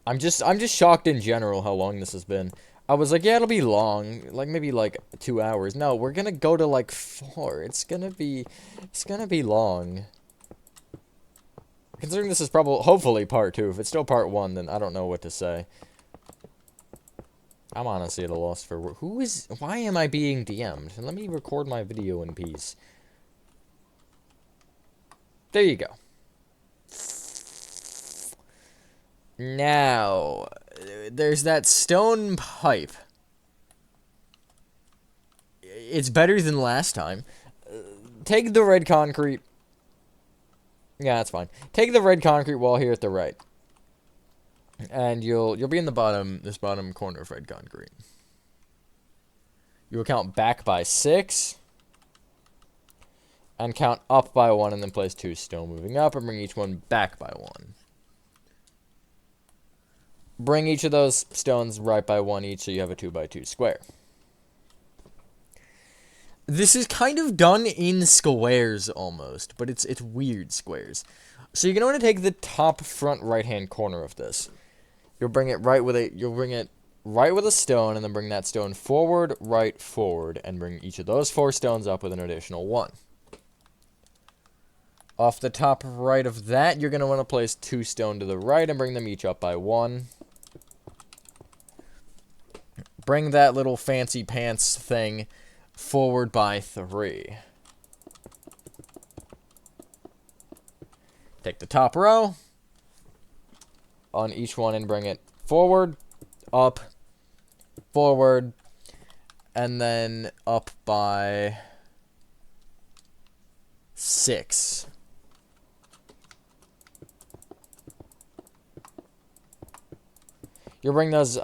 I'm just shocked in general how long this has been. I was like, yeah, it'll be long. Like, maybe, 2 hours. No, we're gonna go to, 4. It's gonna be long. Considering this is hopefully part 2. If it's still part 1, then I don't know what to say. I'm honestly at a loss for... Why am I being DM'd? Let me record my video in peace. There you go. Now, there's that stone pipe. It's better than last time. Take the red concrete. Yeah, that's fine. Take the red concrete wall here at the right. And you'll be in this bottom corner of red concrete. You will count back by 6. And count up by 1, and then place 2 stone moving up, and bring each one back by 1. Bring each of those stones right by 1 each, so you have a 2x2 square. This is kind of done in squares, almost, but it's weird squares. So you're going to want to take the top front right-hand corner of this. You'll bring it right with a stone, and then bring that stone forward, right, forward, and bring each of those 4 stones up with an additional 1. Off the top right of that, you're going to want to place 2 stone to the right and bring them each up by 1. Bring that little fancy pants thing forward by 3. Take the top row. on each one and bring it forward, up, forward, and then up by 6. You'll bring those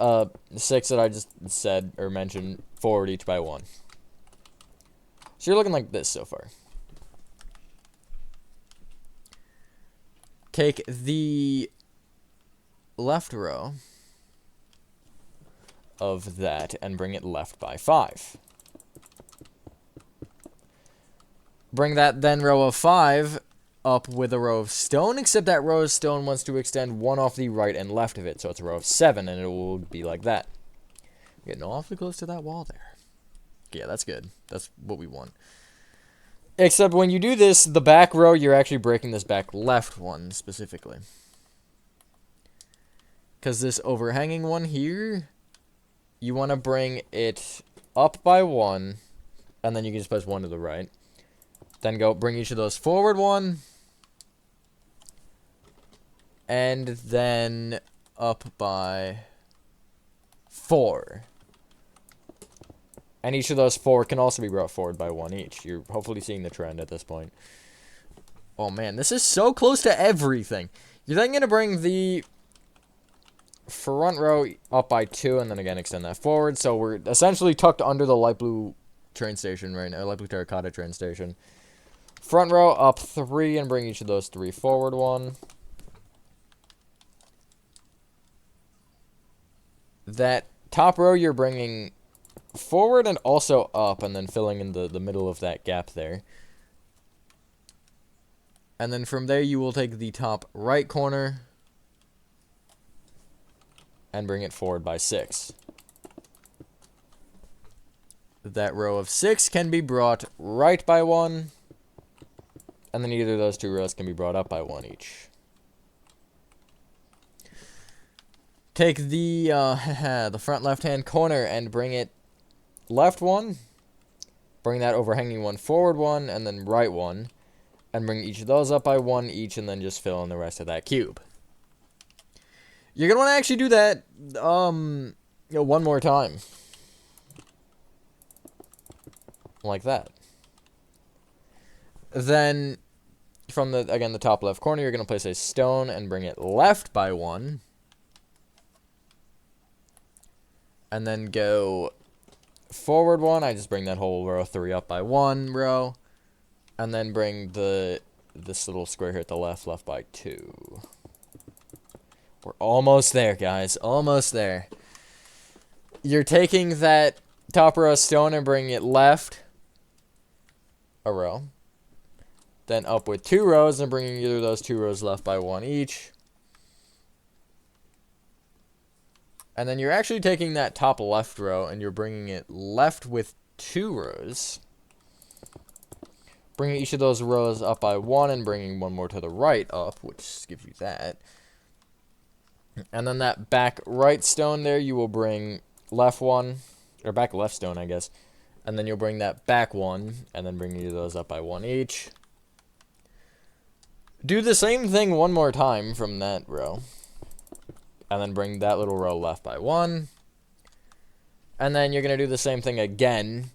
6 that I just said or mentioned forward each by 1. So you're looking like this so far. Take the left row of that and bring it left by 5. Bring that then row of 5 up with a row of stone, except that row of stone wants to extend one off the right and left of it, so it's a row of 7, and it will be like that. Getting awfully close to that wall there. Yeah, that's good. That's what we want. Except when you do this, the back row, you're actually breaking this back left one specifically. Because this overhanging one here, you want to bring it up by 1, and then you can just place 1 to the right. Then go bring each of those forward 1, and then up by 4. And each of those 4 can also be brought forward by 1 each. You're hopefully seeing the trend at this point. Oh man, this is so close to everything. You're then going to bring the front row up by 2, and then again extend that forward. So we're essentially tucked under the light blue train station right now, light blue terracotta train station. Front row up 3, and bring each of those 3 forward 1. That top row you're bringing forward and also up, and then filling in the middle of that gap there. And then from there you will take the top right corner and bring it forward by 6. That row of 6 can be brought right by 1, and then either of those 2 rows can be brought up by 1 each. Take the the front left-hand corner and bring it left 1. Bring that overhanging one forward 1, and then right 1. And bring each of those up by 1 each, and then just fill in the rest of that cube. You're going to want to actually do that one more time. Like that. Then, from the top left corner, you're going to place a stone and bring it left by 1. And then go forward 1. I just bring that whole row 3 up by 1 row. And then bring this little square here at the left by 2. We're almost there, guys. Almost there. You're taking that top row of stone and bringing it left a row. Then up with 2 rows and bringing either of those 2 rows left by 1 each. And then you're actually taking that top left row and you're bringing it left with 2 rows. Bringing each of those rows up by 1 and bringing 1 more to the right up, which gives you that. And then that back right stone there, you will bring left 1, or back left stone, I guess. And then you'll bring that back 1, and then bring each of those up by 1 each. Do the same thing 1 more time from that row. And then bring that little row left by 1. And then you're going to do the same thing again,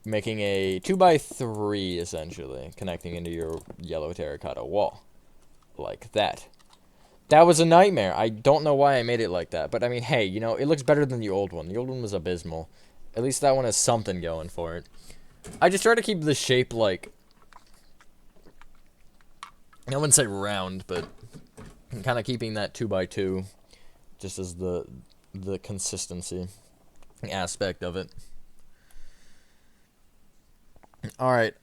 making a 2x3, essentially, connecting into your yellow terracotta wall. Like that. That was a nightmare. I don't know why I made it like that. But, I mean, hey, you know, it looks better than the old one. The old one was abysmal. At least that one has something going for it. I just try to keep the shape, like, I wouldn't say round, but kind of keeping that 2x2 just as the consistency aspect of it. Alright,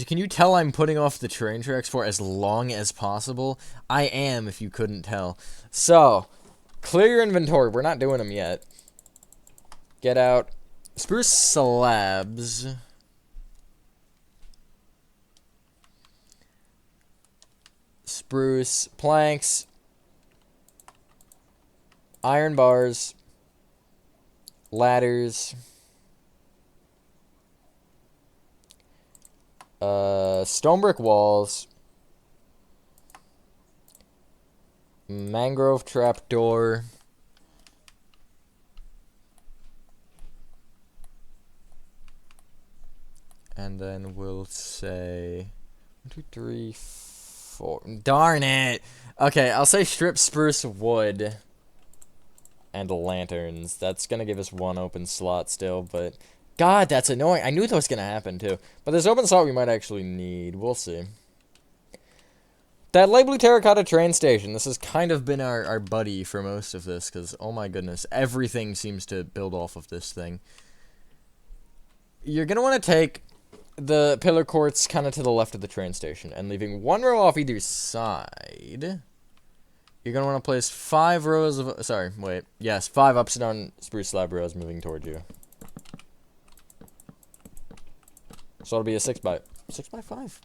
can you tell I'm putting off the train tracks for as long as possible? I am, if you couldn't tell. So, clear your inventory. We're not doing them yet. Get out spruce slabs. Spruce planks. Iron bars. Ladders. Stone brick walls. mangrove trapdoor. And then we'll say 1, 2, 3, 4. Darn it! Okay, I'll say strip spruce wood and lanterns. That's gonna give us 1 open slot still, but God, that's annoying. I knew that was gonna happen too. But this open slot we might actually need. We'll see. That light blue terracotta train station. This has kind of been our buddy for most of this, because, oh my goodness, everything seems to build off of this thing. You're gonna want to take the pillar courts kind of to the left of the train station, and leaving 1 row off either side. You're going to want to place 5 rows of, sorry, wait, yes, 5 upside down spruce slab rows moving towards you. So it'll be a 6 by 5.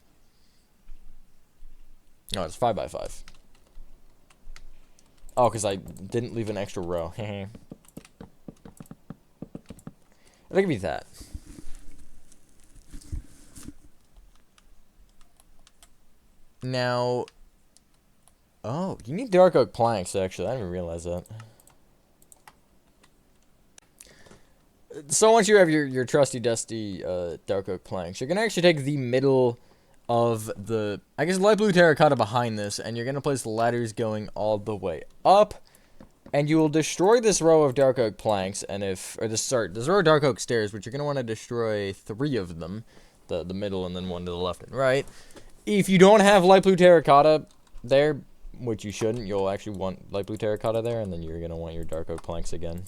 No, it's 5 by 5. Oh, because I didn't leave an extra row. It'll give me that. Now, oh, you need dark oak planks, actually. I didn't even realize that. So once you have your trusty dusty dark oak planks, you're going to actually take the middle of the, I guess, light blue terracotta behind this, and you're going to place ladders going all the way up, and you will destroy this row of dark oak planks, and this row of dark oak stairs, which you're going to want to destroy 3 of them, the middle and then 1 to the left and right. If you don't have light blue terracotta there, which you shouldn't, you'll actually want light blue terracotta there, and then you're going to want your dark oak planks again.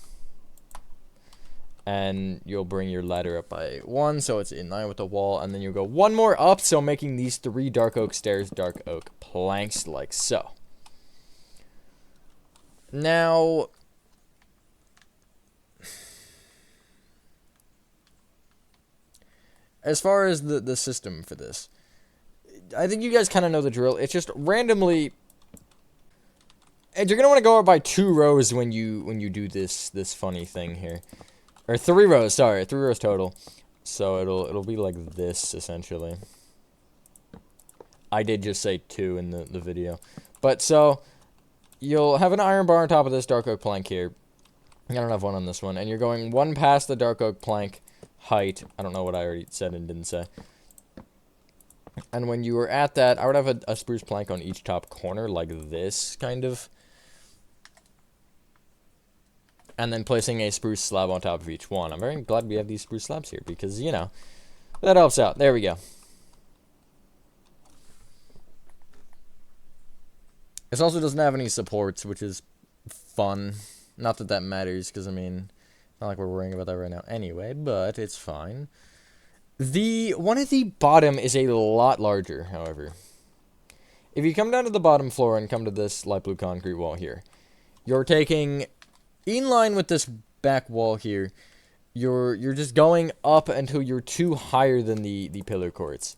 And you'll bring your ladder up by 1, so it's in line with the wall, and then you'll go 1 more up, so making these 3 dark oak stairs dark oak planks, like so. Now, as far as the system for this, I think you guys kind of know the drill. It's just randomly, and you're gonna want to go up by 2 rows when you do this funny thing here, or 3 rows. Sorry, 3 rows total. So it'll be like this essentially. I did just say 2 in the video, but so you'll have an iron bar on top of this dark oak plank here. I don't have 1 on this one, and you're going 1 past the dark oak plank height. I don't know what I already said and didn't say. And when you were at that, I would have a spruce plank on each top corner, like this, kind of. And then placing a spruce slab on top of each one. I'm very glad we have these spruce slabs here, because, you know, that helps out. There we go. This also doesn't have any supports, which is fun. Not that that matters, because, I mean, not like we're worrying about that right now anyway, but it's fine. The one at the bottom is a lot larger, however. If you come down to the bottom floor and come to this light blue concrete wall here, you're taking, in line with this back wall here, you're just going up until you're 2 higher than the pillar courts.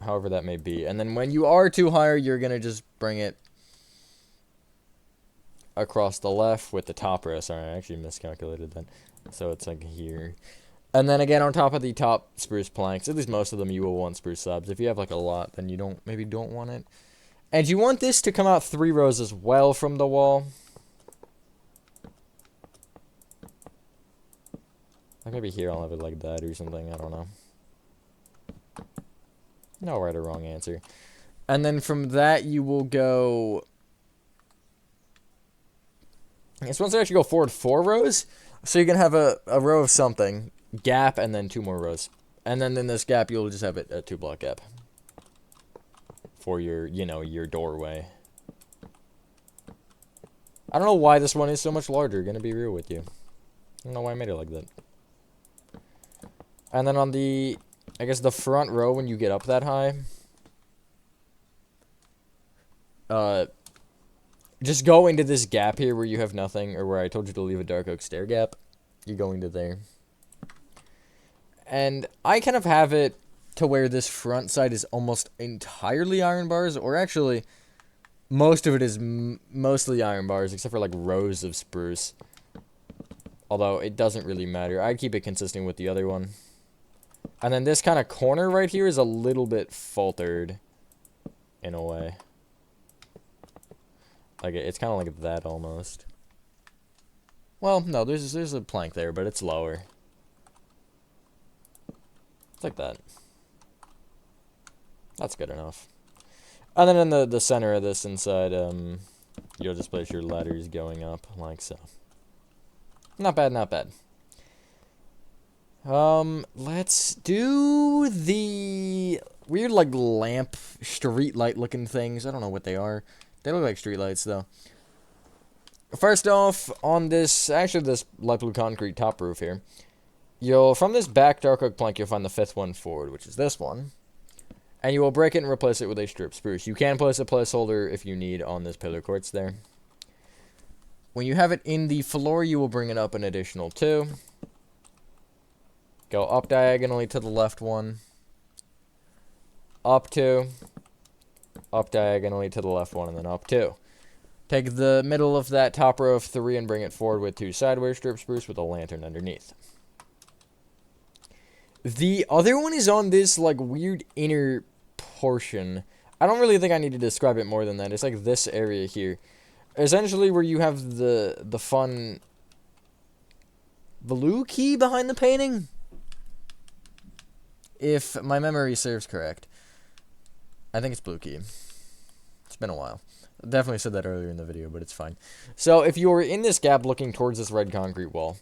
However that may be. And then when you are 2 higher, you're going to just bring it across the left with the top row. Sorry, I actually miscalculated that. So it's like here. And then again on top of the top spruce planks, at least most of them you will want spruce slabs. If you have like a lot, then you maybe don't want it. And you want this to come out 3 rows as well from the wall. Like maybe here I'll have it like that or something, I don't know. No right or wrong answer. And then from that you will go, I guess once I actually go forward 4 rows, so you can have a row of something, gap, and then 2 more rows. And then in this gap, you'll just have it a 2-block gap for your, you know, your doorway. I don't know why this one is so much larger, gonna be real with you. I don't know why I made it like that. And then on the, I guess the front row when you get up that high, just go into this gap here where you have nothing, or where I told you to leave a dark oak stair gap. You're going to there. And I kind of have it to where this front side is almost entirely iron bars, or actually, most of it is mostly iron bars, except for like rows of spruce. Although, it doesn't really matter. I'd keep it consistent with the other one. And then this kind of corner right here is a little bit faltered, in a way. Like, it's kind of like that almost. Well, no, there's a plank there, but it's lower. It's like that. That's good enough. And then in the center of this inside, you'll just place your ladders going up, like so. Not bad, not bad. Let's do the weird, like, lamp, street light looking things. I don't know what they are. They look like street lights, though. First off, on this, actually this light blue concrete top roof here, from this back dark oak plank, you'll find the 5th one forward, which is this one. And you will break it and replace it with a strip spruce. You can place a placeholder if you need on this pillar quartz there. When you have it in the floor, you will bring it up an additional 2. Go up diagonally to the left one. Up 2. Up diagonally to the left one, and then up 2. Take the middle of that top row of 3 and bring it forward with 2 sideways strip spruce with a lantern underneath. The other one is on this, like, weird inner portion. I don't really think I need to describe it more than that. It's like this area here. Essentially where you have the fun blue key behind the painting. If my memory serves correct. I think it's blue key. It's been a while. I definitely said that earlier in the video, but it's fine. So if you are in this gap looking towards this red concrete wall,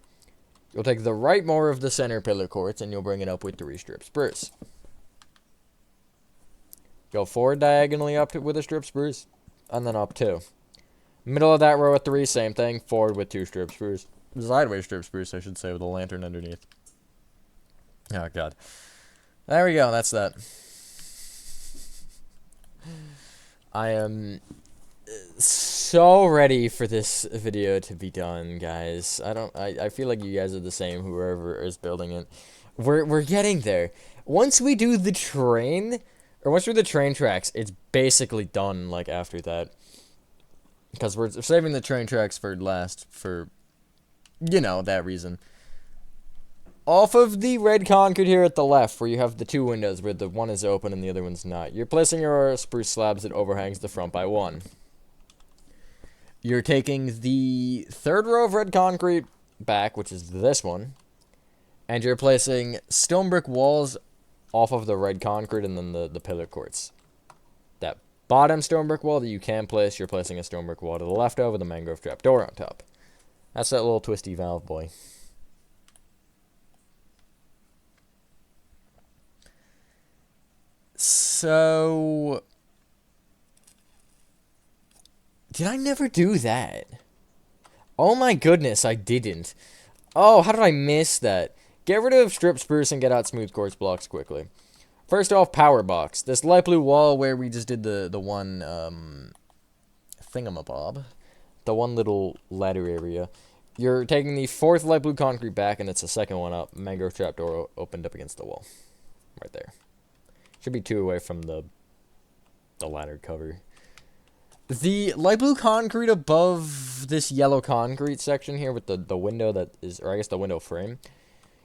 you'll take the right more of the center pillar quartz and you'll bring it up with 3 strip spruce. Go forward diagonally up with a strip spruce, and then up 2. Middle of that row of 3, same thing, forward with 2 strip spruce. Sideways strip spruce, I should say, with a lantern underneath. Oh, God. There we go, that's that. I am so ready for this video to be done, guys. I feel like you guys are the same, whoever is building it. We're getting there. Once we do the train, or once we do the train tracks, it's basically done, like, after that. Because we're saving the train tracks for last, for, you know, that reason. Off of the red concrete here at the left, where you have the 2 windows, where the one is open and the other one's not, you're placing your spruce slabs that overhangs the front by 1. You're taking the 3rd row of red concrete back, which is this one, and you're placing stone brick walls off of the red concrete and then the pillar quartz. That bottom stone brick wall that you can place, you're placing a stone brick wall to the left of with a mangrove trapdoor on top. That's that little twisty valve boy. So, did I never do that? Oh my goodness, I didn't. Oh, how did I miss that? Get rid of strip spruce and get out smooth quartz blocks quickly. First off, power box. This light blue wall where we just did the one thingamabob. The one little ladder area. You're taking the 4th light blue concrete back, and it's the 2nd one up. Mangrove trapdoor opened up against the wall. Right there. Should be 2 away from the ladder cover. The light blue concrete above this yellow concrete section here with the window that is, or I guess the window frame.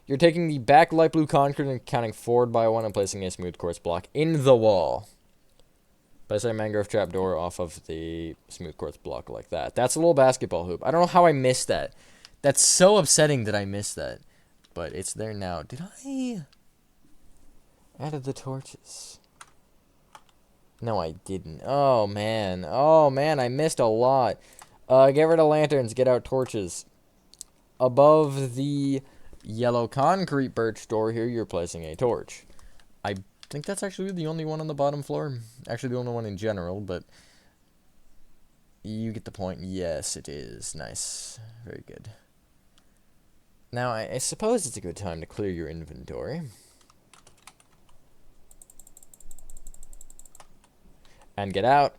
You're taking the back light blue concrete and counting forward by 1 and placing a smooth quartz block in the wall. Place a mangrove trapdoor off of the smooth quartz block like that. That's a little basketball hoop. I don't know how I missed that. That's so upsetting that I missed that. But it's there now. Did I added the torches? No, I didn't. Oh, man. Oh, man, I missed a lot. Get rid of lanterns. Get out torches. Above the yellow concrete birch door here, you're placing a torch. I think that's actually the only one on the bottom floor. Actually, the only one in general, but you get the point. Yes, it is. Nice. Very good. Now, I suppose it's a good time to clear your inventory. And get out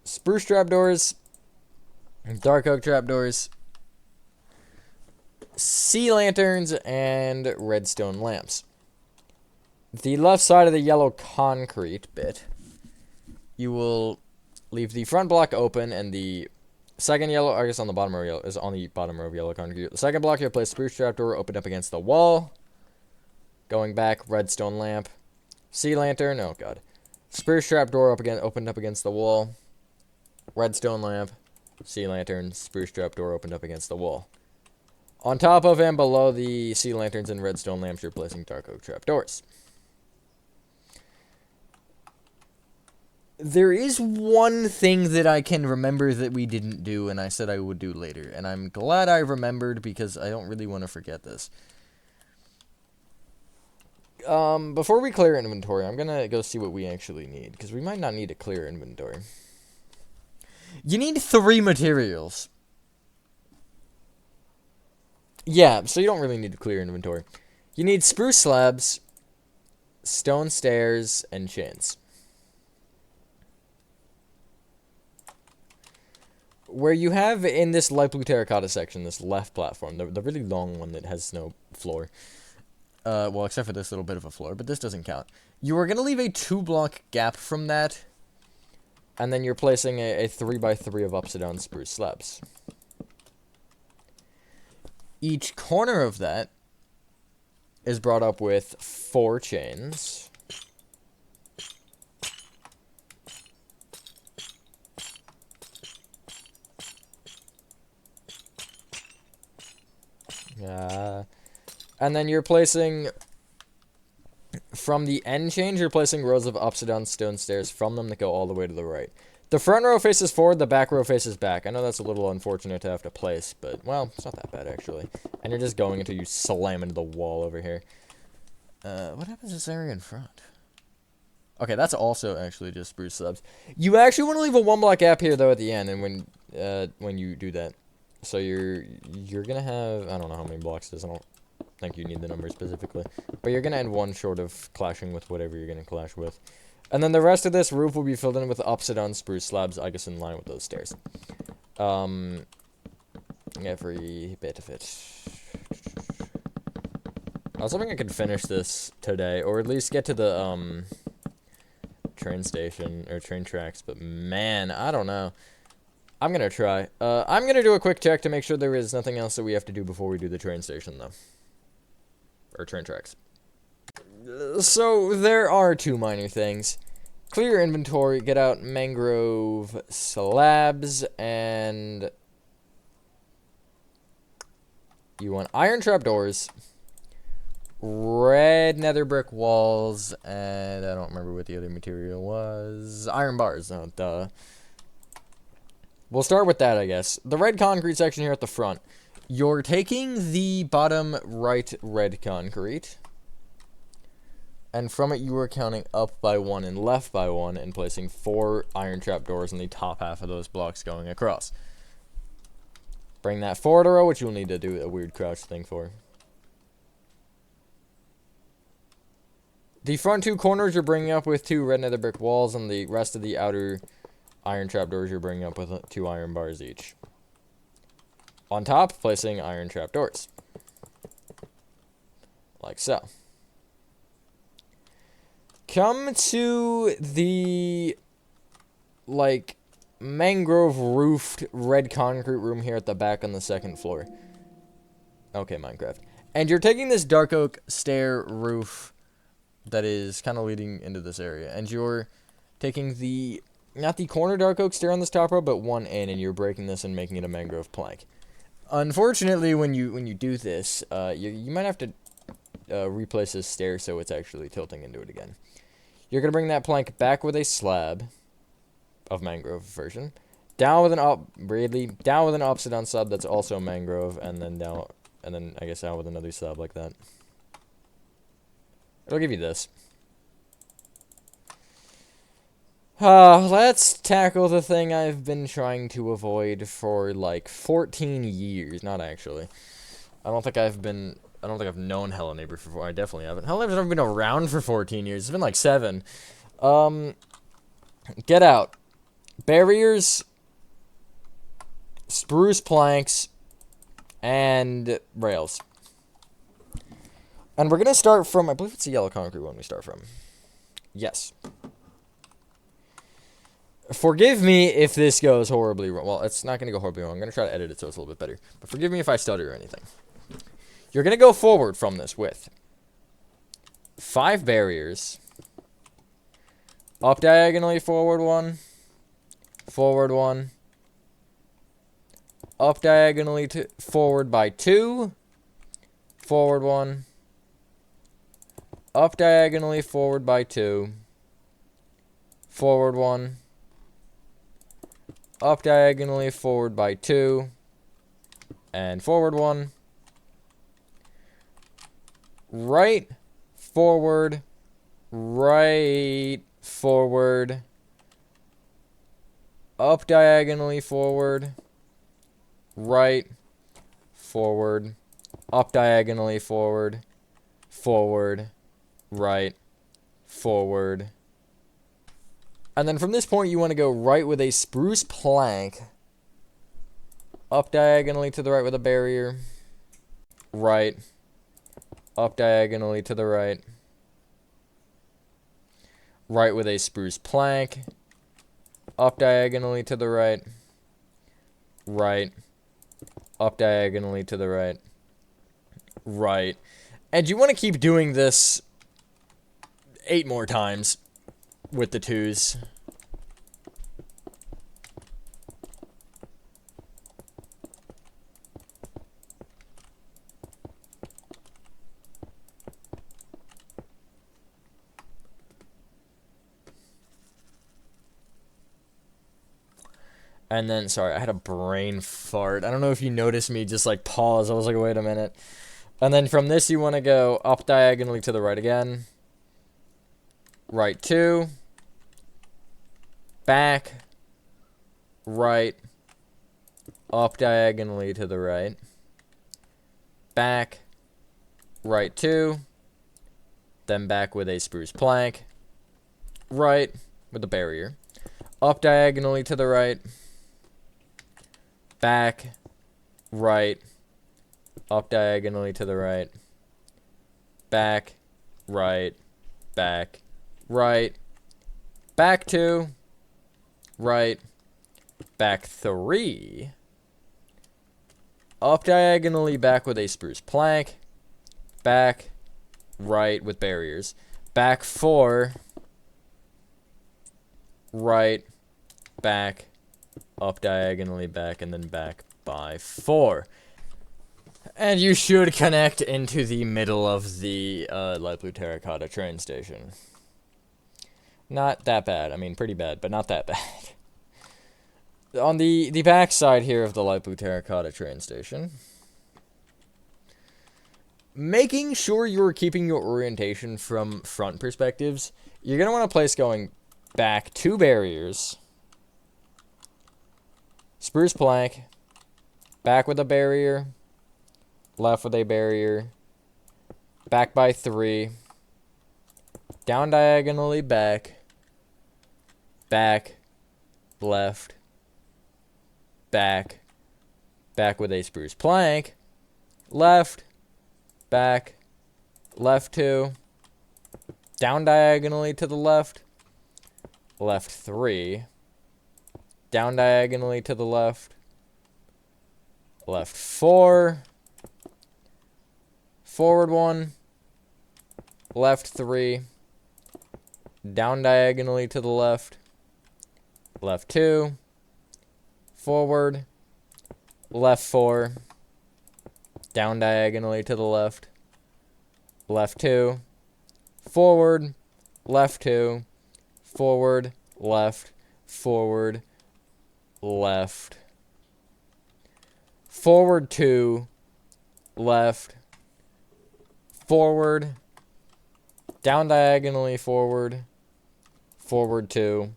spruce trapdoors, dark oak trapdoors, sea lanterns, and redstone lamps. The left side of the yellow concrete bit, you will leave the front block open, and the second yellow, I guess on the bottom row, yellow, is on the bottom row of yellow concrete. The second block, you'll place spruce trapdoor open up against the wall. Going back, redstone lamp, sea lantern. Oh god. Spruce trapdoor opened up against the wall. Redstone lamp. sea lantern, spruce trapdoor opened up against the wall. On top of and below the sea lanterns and redstone lamps, you're placing dark oak trapdoors. There is one thing that I can remember that we didn't do, and I said I would do later, and I'm glad I remembered because I don't really want to forget this. Before we clear inventory, I'm gonna go see what we actually need, because we might not need to clear inventory. You need 3 materials. Yeah, so you don't really need to clear inventory. You need spruce slabs, stone stairs, and chains. Where you have in this light blue terracotta section, this left platform, the really long one that has no floor. Well, except for this little bit of a floor, but this doesn't count. You are going to leave a 2-block gap from that, and then you're placing a 3x3 of upside down spruce slabs. Each corner of that is brought up with 4 chains. And then you're placing, from the end chains, you're placing rows of upside down stone stairs from them that go all the way to the right. The front row faces forward, the back row faces back. I know that's a little unfortunate to have to place, but, well, it's not that bad, actually. And you're just going until you slam into the wall over here. What happens to this area in front? Okay, that's also actually just spruce slabs. You actually want to leave a 1-block gap here, though, at the end, and when you do that. So you're gonna have, I don't know how many blocks it is, I don't think you need the number specifically, but you're gonna end one short of clashing with whatever you're gonna clash with. And then the rest of this roof will be filled in with upside down spruce slabs, I guess in line with those stairs. Every bit of it. I was hoping I could finish this today, or at least get to the, train station, or train tracks, but man, I don't know. I'm gonna try. I'm gonna do a quick check to make sure there is nothing else that we have to do before we do the train station, though. Or train tracks. So, there are 2 minor things. Clear inventory, get out mangrove slabs, and you want iron trapdoors, red nether brick walls, and I don't remember what the other material was. Iron bars, oh, duh. We'll start with that, I guess. The red concrete section here at the front. You're taking the bottom right red concrete, and from it you are counting up by 1 and left by 1 and placing 4 iron trapdoors in the top half of those blocks going across. Bring that forward a row, which you'll need to do a weird crouch thing for. The front 2 corners you're bringing up with 2 red nether brick walls, and the rest of the outer iron trapdoors you're bringing up with 2 iron bars each. On top, placing iron trapdoors. Like so. Come to the, like, mangrove roofed red concrete room here at the back on the 2nd floor. Okay, Minecraft. And you're taking this dark oak stair roof that is kind of leading into this area, and you're taking the, not the corner dark oak stair on this top row, but one in, and you're breaking this and making it a mangrove plank. Unfortunately, when you do this, you might have to replace this stair so it's actually tilting into it again. You're gonna bring that plank back with a slab of mangrove version, down with an upside down slab that's also mangrove, and then down, and then I guess down with another slab like that. It'll give you this. Let's tackle the thing I've been trying to avoid for, like, 14 years. Not actually. I don't think I've known Hello Neighbor for 4. I definitely haven't. Hello Neighbor's never been around for 14 years. It's been, like, 7. Get out. Barriers, spruce planks, and rails. And we're gonna start from, I believe it's a yellow concrete one we start from. Yes. Forgive me if this goes horribly wrong. Well, it's not going to go horribly wrong. I'm going to try to edit it so it's a little bit better. But forgive me if I stutter or anything. You're going to go forward from this with 5 barriers. Up diagonally, forward 1. Forward 1. up diagonally to forward by 2, forward 1, up diagonally forward by 2, forward 1, up diagonally forward by 2, and forward 1, right, forward, right, forward, up diagonally forward, right, forward, up diagonally forward, forward, right, forward. And then from this point, you want to go right with a spruce plank, up diagonally to the right with a barrier, right, up diagonally to the right, right with a spruce plank, up diagonally to the right, right, up diagonally to the right, right. And you want to keep doing this 8 more times with the 2s. And then, sorry, I had a brain fart. I don't know if you noticed me just like pause. I was like, wait a minute. And then from this, you want to go up diagonally to the right again. Right 2. Back. Right. Up diagonally to the right. Back. Right 2. Then back with a spruce plank. Right with a barrier. Up diagonally to the right. Back, right, up diagonally to the right, back, right, back, right, back 2, right, back 3, up diagonally back with a spruce plank, back, right with barriers, back 4, right, back, up diagonally back, and then back by 4. And you should connect into the middle of the light blue terracotta train station. Not that bad. I mean, pretty bad, but not that bad. On the back side here of the light blue terracotta train station, making sure you're keeping your orientation from front perspectives, you're going to want to place going back 2 barriers, spruce plank, back with a barrier, left with a barrier, back by 3, down diagonally back, back, left, back, back with a spruce plank, left, back, left 2, down diagonally to the left, left 3, down diagonally to the left, left 4, forward 1, left 3, down diagonally to the left, left 2, forward, left 4, down diagonally to the left, left 2, forward, left 2, forward, left, forward, left, forward 2, left, forward, down diagonally forward, forward 2,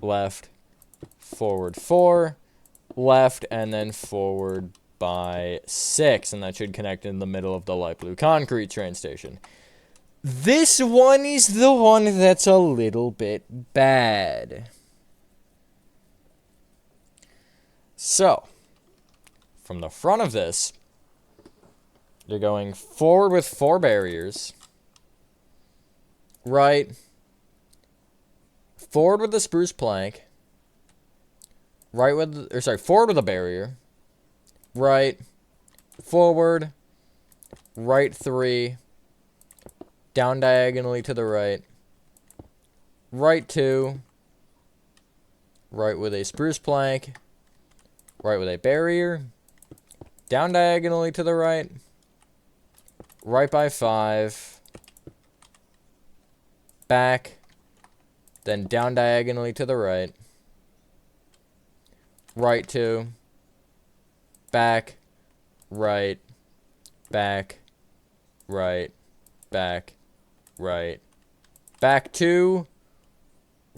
left, forward 4, left, and then forward by 6, and that should connect in the middle of the light blue concrete train station. This one is the one that's a little bit bad. So, from the front of this, you're going forward with 4 barriers, right, forward with the spruce plank, right with, forward with a barrier, right, forward, right 3, down diagonally to the right, right 2, right with a spruce plank, right with a barrier, down diagonally to the right, right by 5, back, then down diagonally to the right, right 2, back, right, back, right, back, right, back 2,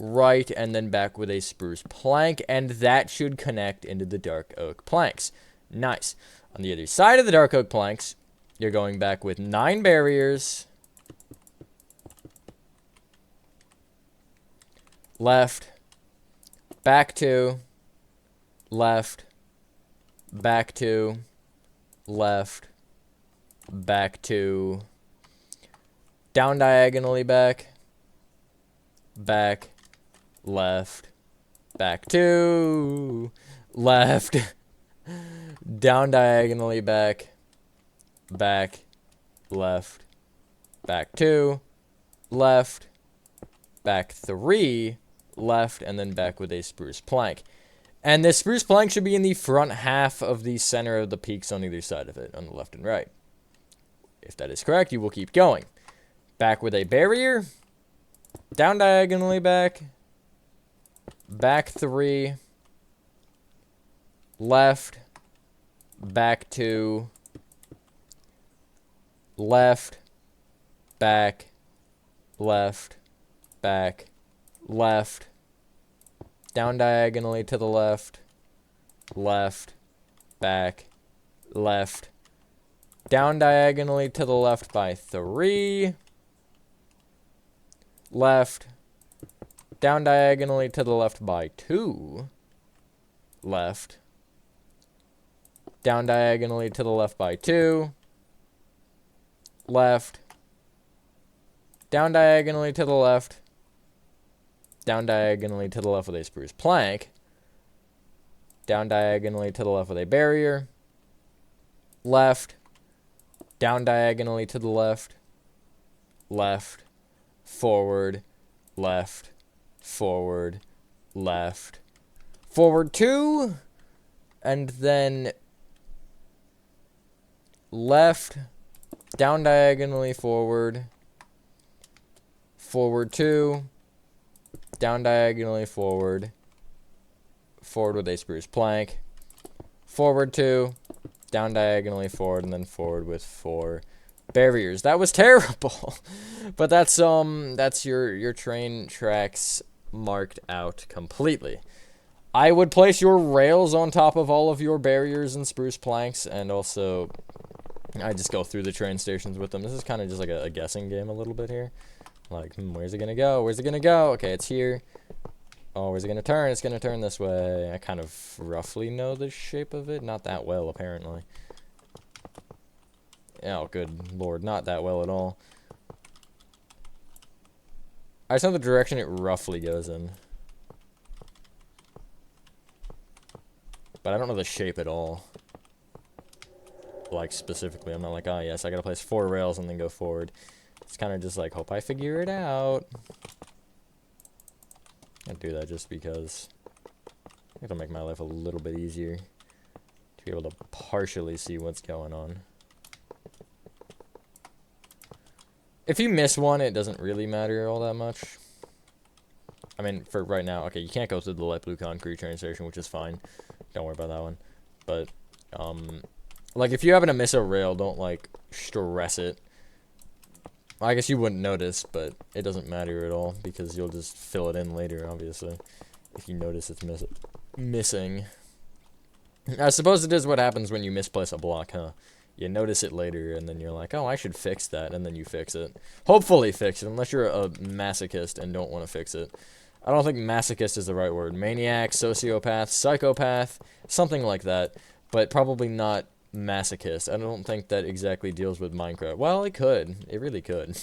right, and then back with a spruce plank, and that should connect into the dark oak planks. Nice. On the other side of the dark oak planks, you're going back with 9 barriers, left, back 2, left, back 2, left, back 2, down diagonally back, back, left, back 2, left, down diagonally back, back, left, back 2, left, back 3, left, and then back with a spruce plank. And this spruce plank should be in the front half of the center of the peaks on either side of it, on the left and right. If that is correct, you will keep going. Back with a barrier, down diagonally back, back 3, left, back 2, left, back, left, back, left, down diagonally to the left, left, back, left, down diagonally to the left by 3, left, down diagonally to the left by 2, left, down diagonally to the left by 2, left, down diagonally to the left, down diagonally to the left with a spruce plank, down diagonally to the left with a barrier, left, down diagonally to the left, left, forward, left, forward, left, forward 2, and then left, down diagonally forward, forward 2, down diagonally forward, forward with a spruce plank, forward 2, down diagonally forward, and then forward with 4 barriers. That was terrible. But that's your train tracks marked out completely. I would place your rails on top of all of your barriers and spruce planks, and also I just go through the train stations with them. This is kind of just like a guessing game a little bit here. Like, where's it gonna go? Where's it gonna go? Okay, it's here. Oh, where's it gonna turn? It's gonna turn this way. I kind of roughly know the shape of it. Not that well, apparently. Oh, good lord. Not that well at all. I just know the direction it roughly goes in. But I don't know the shape at all. Like, specifically. I'm not like, oh, yes, I gotta place 4 rails and then go forward. It's kind of just like, hope I figure it out. I do that just because it'll make my life a little bit easier to be able to partially see what's going on. If you miss one, it doesn't really matter all that much. I mean, for right now, okay, you can't go through the light blue concrete train station, which is fine. Don't worry about that one. But, like, if you happen to miss a rail, don't, like, stress it. I guess you wouldn't notice, but it doesn't matter at all, because you'll just fill it in later, obviously, if you notice it's missing. I suppose it is what happens when you misplace a block, huh? You notice it later, and then you're like, oh, I should fix that, and then you fix it. Hopefully fix it, unless you're a masochist and don't want to fix it. I don't think masochist is the right word. Maniac, sociopath, psychopath, something like that, but probably not masochist. I don't think that exactly deals with Minecraft. Well, it could. It really could.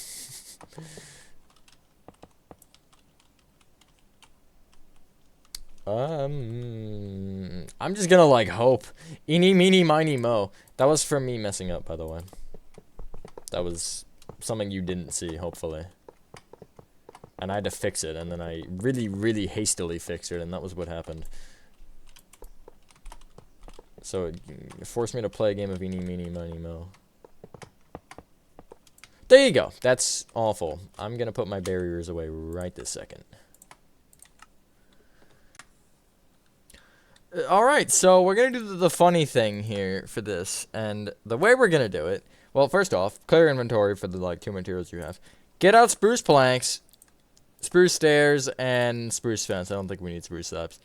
I'm just gonna, like, hope. Eeny, meeny, miny, mo. That was from me messing up, by the way. That was something you didn't see, hopefully. And I had to fix it, and then I really, really hastily fixed it, and that was what happened. So it forced me to play a game of eeny, meeny, miny, mo. There you go. That's awful. I'm going to put my barriers away right this second. Alright, so we're going to do the funny thing here for this. And the way we're going to do it, well, first off, clear inventory for the, like, 2 materials you have. Get out spruce planks, spruce stairs, and spruce fence. I don't think we need spruce slabs.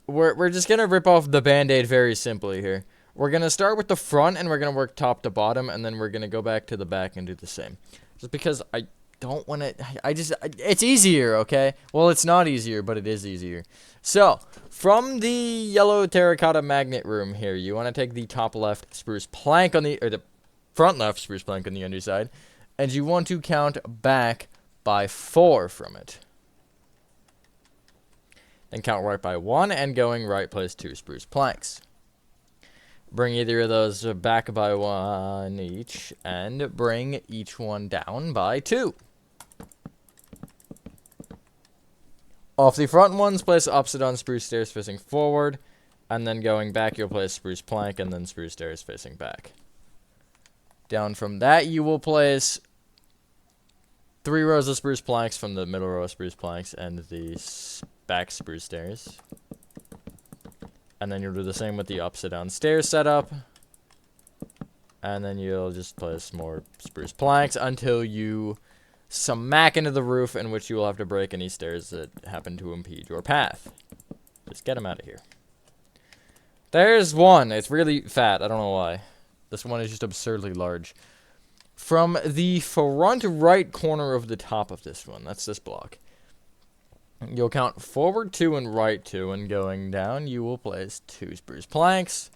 We're just going to rip off the band-aid very simply here. We're going to start with the front, and we're going to work top to bottom, and then we're going to go back to the back and do the same. Just because I don't want to... It's easier, okay? Well, it's not easier, but it is easier. So, from the yellow terracotta magnet room here, you want to take the top left spruce plank on the... Or the front left spruce plank on the underside, and you want to count back by 4 from it. Then count right by 1, and going right, place 2 spruce planks. Bring either of those back by 1 each, and bring each one down by 2. Off the front ones, place opposite on spruce stairs facing forward, and then going back, you'll place spruce plank, and then spruce stairs facing back. Down from that, you will place 3 rows of spruce planks from the middle row of spruce planks, and the back spruce stairs. And then you'll do the same with the upside down stairs setup. And then you'll just place more spruce planks until you smack into the roof, in which you will have to break any stairs that happen to impede your path. Just get them out of here. There's one. It's really fat. I don't know why. This one is just absurdly large. From the front right corner of the top of this one, that's this block, you'll count forward 2 and right 2, and going down, you will place 2 spruce planks,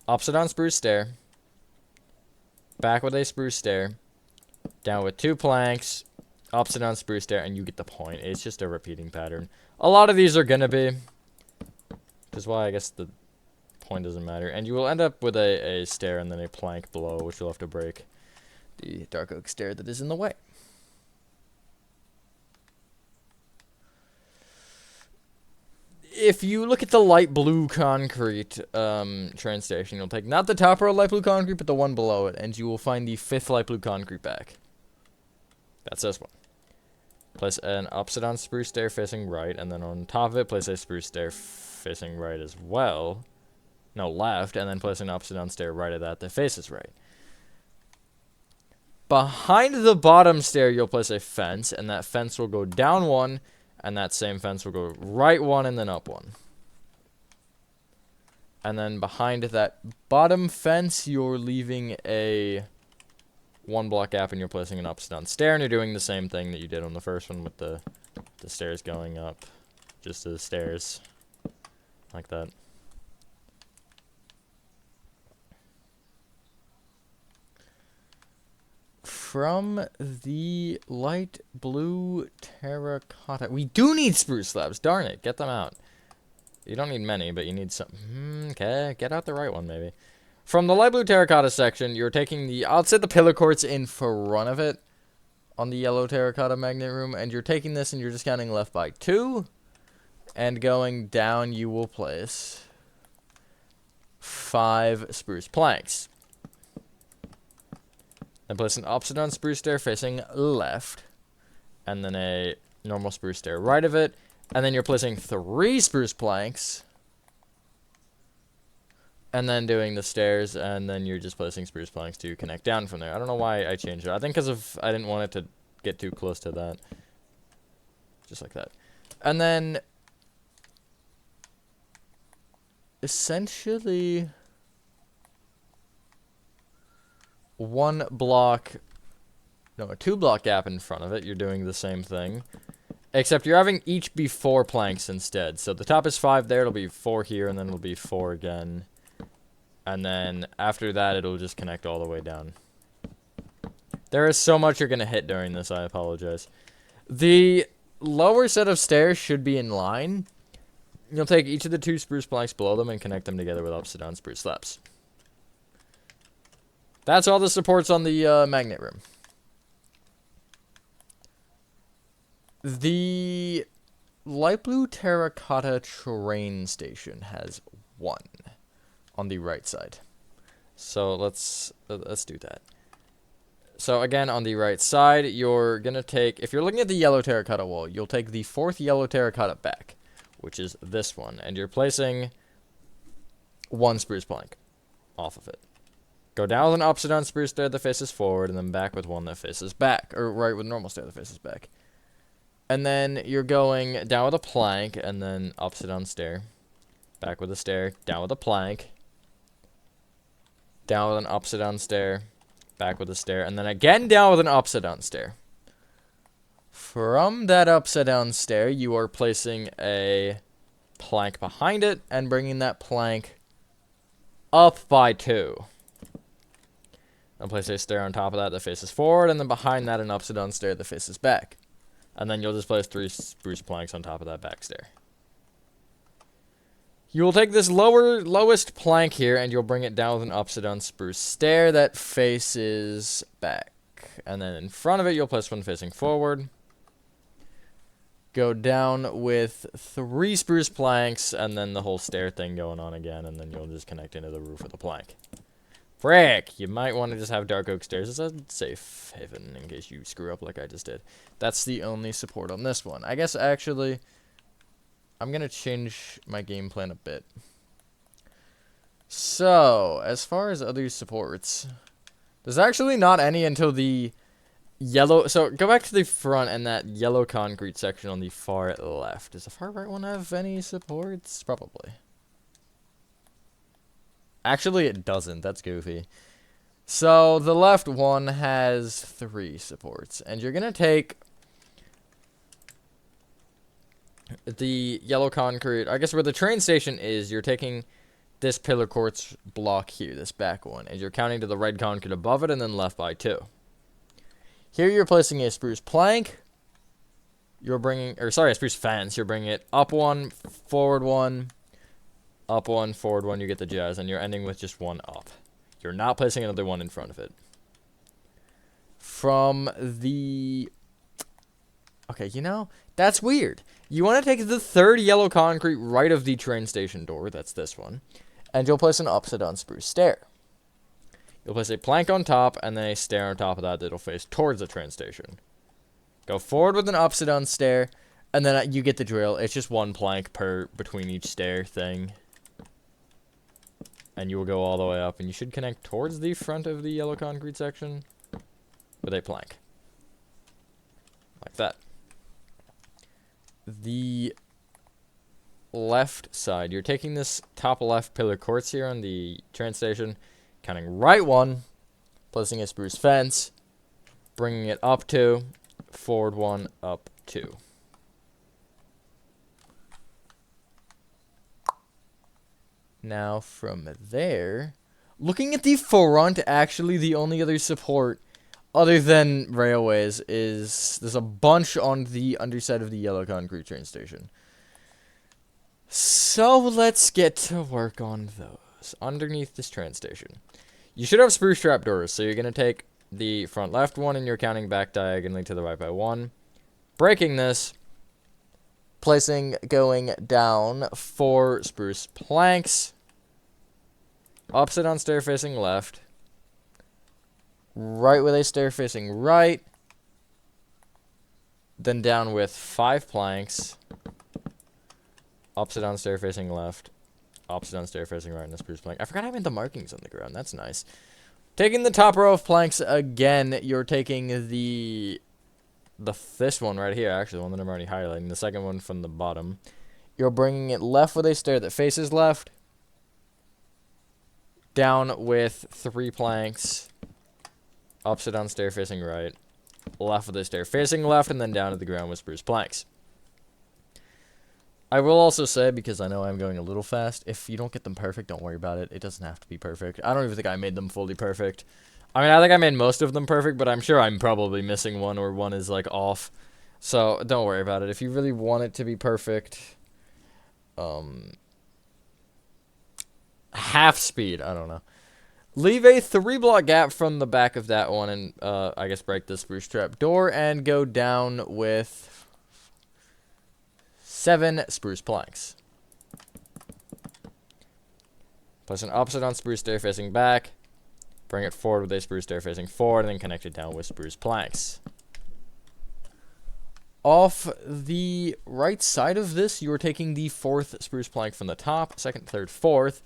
opposite on spruce stair, back with a spruce stair, down with 2 planks, opposite on spruce stair, and you get the point. It's just a repeating pattern. A lot of these are going to be, which is why I guess the point doesn't matter. And you will end up with a stair and then a plank below, which you'll have to break the dark oak stair that is in the way. If you look at the light blue concrete train station, you'll take not the top row of light blue concrete, but the one below it, and you will find the 5th light blue concrete back. That's this one. Place an opposite on spruce stair facing right, and then on top of it, place a spruce stair facing right as well. No, left, and then place an opposite on stair right of that faces right. Behind the bottom stair, you'll place a fence, and that fence will go down 1, and that same fence will go right 1 and then up 1. And then behind that bottom fence, you're leaving a 1 block gap, and you're placing an upside down stair, and you're doing the same thing that you did on the first one with the stairs going up. Just the stairs. Like that. From the light blue terracotta... We do need spruce slabs. Darn it. Get them out. You don't need many, but you need some. Okay, get out the right one, maybe. From the light blue terracotta section, you're taking the... I'll set the pillar courts in front of it on the yellow terracotta magnet room, and you're taking this and you're just counting left by 2. And going down, you will place 5 spruce planks. Then place an opposite on spruce stair facing left, and then a normal spruce stair right of it, and then you're placing 3 spruce planks, and then doing the stairs, and then you're just placing spruce planks to connect down from there. I don't know why I changed it. I think because of I didn't want it to get too close to that. Just like that. And then essentially 1 block, no, a 2 block gap in front of it. You're doing the same thing, except you're having each be 4 planks instead. So the top is 5 there, it'll be 4 here, and then it'll be 4 again. And then after that, it'll just connect all the way down. There is so much you're going to hit during this, I apologize. The lower set of stairs should be in line. You'll take each of the 2 spruce planks below them and connect them together with upside down spruce slabs. That's all the supports on the magnet room. The light blue terracotta train station has 1 on the right side. So let's do that. So again, on the right side, you're gonna take, if you're looking at the yellow terracotta wall, you'll take the 4th yellow terracotta back, which is this one, and you're placing 1 spruce plank off of it. Go down with an upside down spruce stair that faces forward, and then back with one that faces back, or right with normal stair that faces back. And then you're going down with a plank, and then upside down stair, back with a stair, down with a plank, down with an upside down stair, back with a stair, and then again down with an upside down stair. From that upside down stair, you are placing a plank behind it, and bringing that plank up by 2. Then place a stair on top of that faces forward, and then behind that an upside down stair that faces back. And then you'll just place 3 spruce planks on top of that back stair. You will take this lowest plank here, and you'll bring it down with an upside down spruce stair that faces back. And then in front of it, you'll place one facing forward. Go down with 3 spruce planks, and then the whole stair thing going on again, and then you'll just connect into the roof with a plank. Frick! You might want to just have dark oak stairs as a safe haven in case you screw up like I just did. That's the only support on this one. I guess, actually, I'm going to change my game plan a bit. So, as far as other supports, there's actually not any until the yellow... So, go back to the front and that yellow concrete section on the far left. Does the far right one have any supports? Probably. Actually, it doesn't. That's goofy. So, the left one has 3 supports. And you're going to take the yellow concrete. I guess where the train station is, you're taking this pillar quartz block here, this back one. And you're counting to the red concrete above it and then left by 2. Here you're placing a spruce plank. You're bringing, or sorry, a spruce fence. You're bringing it up 1, forward 1. Up 1, forward 1, you get the jazz, and you're ending with just 1 up. You're not placing another one in front of it. From the... Okay, you know, that's weird. You want to take the 3rd yellow concrete right of the train station door, that's this one, and you'll place an upside down spruce stair. You'll place a plank on top, and then a stair on top of that that'll face towards the train station. Go forward with an upside down stair, and then you get the drill. It's just 1 plank per between each stair thing. And you will go all the way up, and you should connect towards the front of the yellow concrete section with a plank. Like that. The left side, you're taking this top left pillar quartz here on the train station, counting right 1, placing a spruce fence, bringing it up 2, forward 1, up 2. Now, from there, looking at the front, actually, the only other support, other than railways, is there's a bunch on the underside of the yellow concrete train station. So, let's get to work on those. Underneath this train station, you should have spruce trapdoors, so you're going to take the front left one, and you're counting back diagonally to the right by 1. Breaking this, placing, going down 4 spruce planks, upside down stair facing left, right with a stair facing right, then down with 5 planks, upside down stair facing left, upside down stair facing right, and a spruce plank. I forgot I made the markings on the ground. That's nice. Taking the top row of planks again, you're taking this one right here, actually, the one that I'm already highlighting, the second one from the bottom. You're bringing it left with a stair that faces left, down with 3 planks, upside down stair facing right, left with a stair facing left, and then down to the ground with spruce planks. I will also say, because I know I'm going a little fast, if you don't get them perfect, don't worry about it. It doesn't have to be perfect. I don't even think I made them fully perfect. I mean, I think I made most of them perfect, but I'm sure I'm probably missing one, or one is, like, off. So, don't worry about it. If you really want it to be perfect, half speed, I don't know. Leave a 3-block gap from the back of that one, and, I guess break the spruce trap door, and go down with 7 spruce planks. Place an opposite on spruce stair facing back. Bring it forward with a spruce stair facing forward, and then connect it down with spruce planks. Off the right side of this, you're taking the 4th spruce plank from the top, 2nd, 3rd, 4th,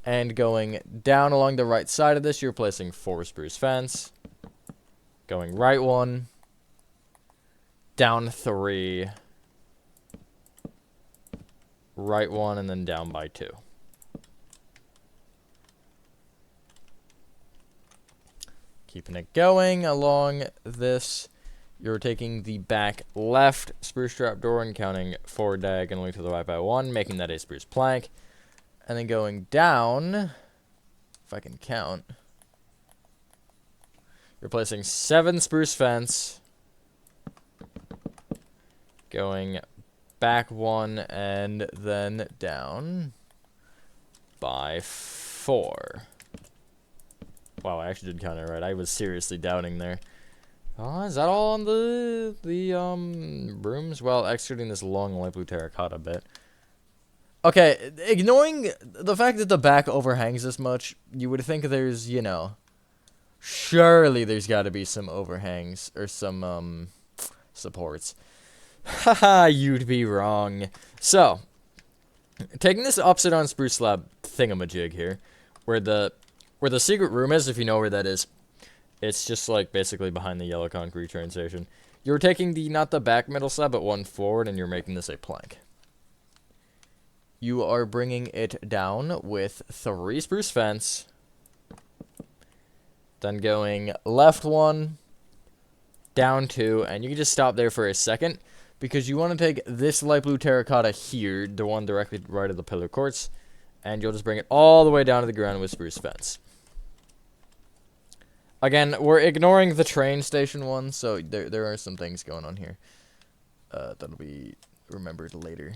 and going down along the right side of this, you're placing 4 spruce fence. Going right 1, down 3, right 1, and then down by 2. Keeping it going along this, you're taking the back left spruce trap door and counting forward diagonally to the right by 1, making that a spruce plank. And then going down, if I can count, you're placing 7 spruce fence, going back 1, and then down by 4. Wow, I actually did count it right. I was seriously doubting there. Is that all on the rooms? Well, excluding this long light blue terracotta bit. Okay, ignoring the fact that the back overhangs this much, you would think there's, you know, surely there's got to be some overhangs or some supports. Haha, you'd be wrong. So, taking this opposite on spruce slab thingamajig here, where the secret room is, if you know where that is, it's just like basically behind the yellow concrete train station. You're taking not the back middle slab, but one forward, and you're making this a plank. You are bringing it down with 3 spruce fence, then going left 1, down 2, and you can just stop there for a second, because you want to take this light blue terracotta here, the one directly right of the pillar courts, and you'll just bring it all the way down to the ground with spruce fence. Again, we're ignoring the train station one, so there are some things going on here that'll be remembered later.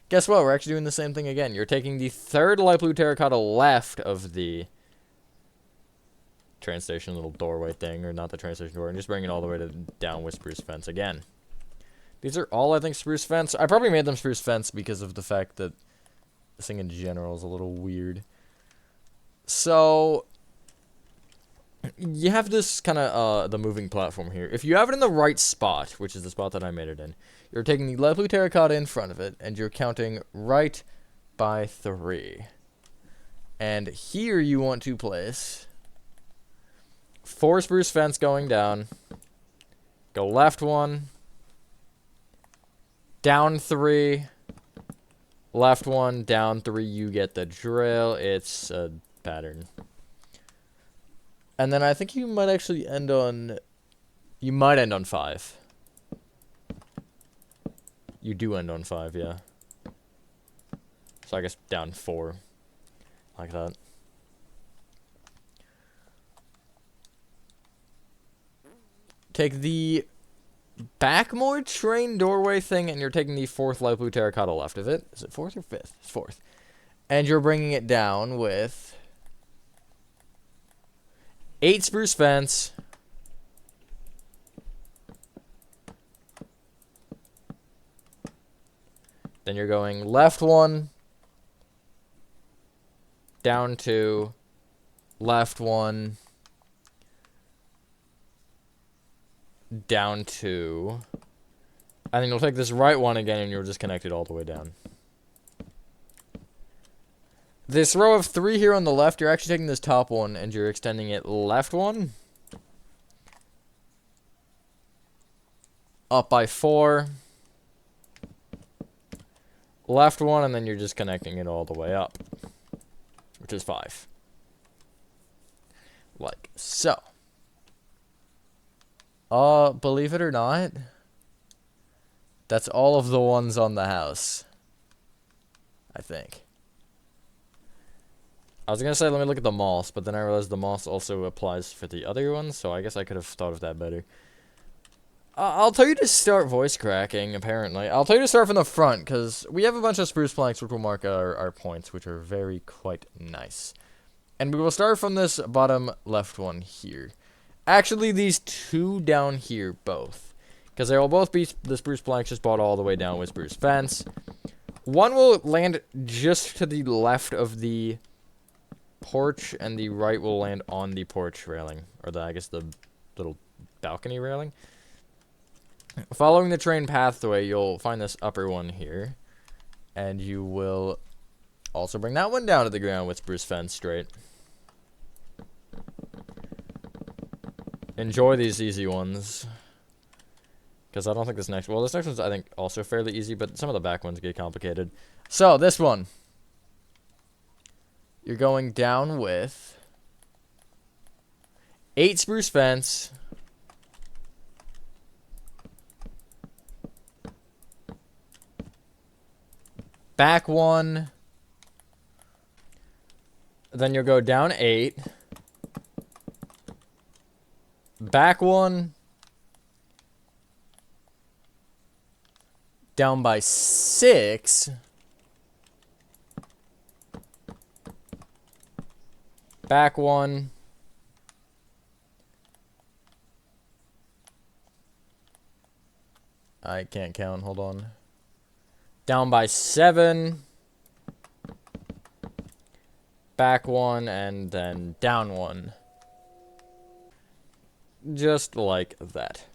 Guess what? We're actually doing the same thing again. You're taking the 3rd light blue terracotta left of the train station little doorway thing, or not the train station door, and just bring it all the way to down with spruce fence again. These are all, I think, spruce fence. I probably made them spruce fence because of the fact that this thing in general is a little weird. So you have this kind of, the moving platform here. If you have it in the right spot, which is the spot that I made it in, you're taking the light blue terracotta in front of it, and you're counting right by 3. And here you want to place 4 spruce fence going down, go left 1, down 3, left 1, down 3, you get the drill. It's a pattern. And then I think you might actually end on... You might end on 5. You do end on 5, yeah. So I guess down 4. Like that. Take the Backmore train doorway thing, and you're taking the 4th light blue terracotta left of it. Is it 4th or 5th? It's 4th. And you're bringing it down with 8 spruce fence, then you're going left 1, down 2, left 1, down 2, and then you'll take this right 1 again, and you'll just connect it all the way down. This row of 3 here on the left, you're actually taking this top one, and you're extending it left 1, up by 4, left 1, and then you're just connecting it all the way up, which is 5. Like so. Believe it or not, that's all of the ones on the house, I think. I was gonna say, let me look at the moss, but then I realized the moss also applies for the other ones, so I guess I could have thought of that better. I'll tell you to start voice cracking, apparently. I'll tell you to start from the front, because we have a bunch of spruce planks which will mark our points, which are very quite nice. And we will start from this bottom left one here. Actually, these 2 down here, both. because they will both be the spruce planks just brought all the way down with spruce fence. One will land just to the left of the porch, and the right will land on the porch railing, or I guess the little balcony railing. Following the train pathway, you'll find this upper one here, and you will also bring that one down to the ground with spruce fence straight. Enjoy these easy ones. Because I don't think this next one's, I think, also fairly easy, but some of the back ones get complicated. So, this one. You're going down with 8 spruce fence. Back 1. Then you'll go down 8. Back 1. Down by 6. Back 1. I can't count, hold on. Down by 7. Back 1, and then down 1. Just like that.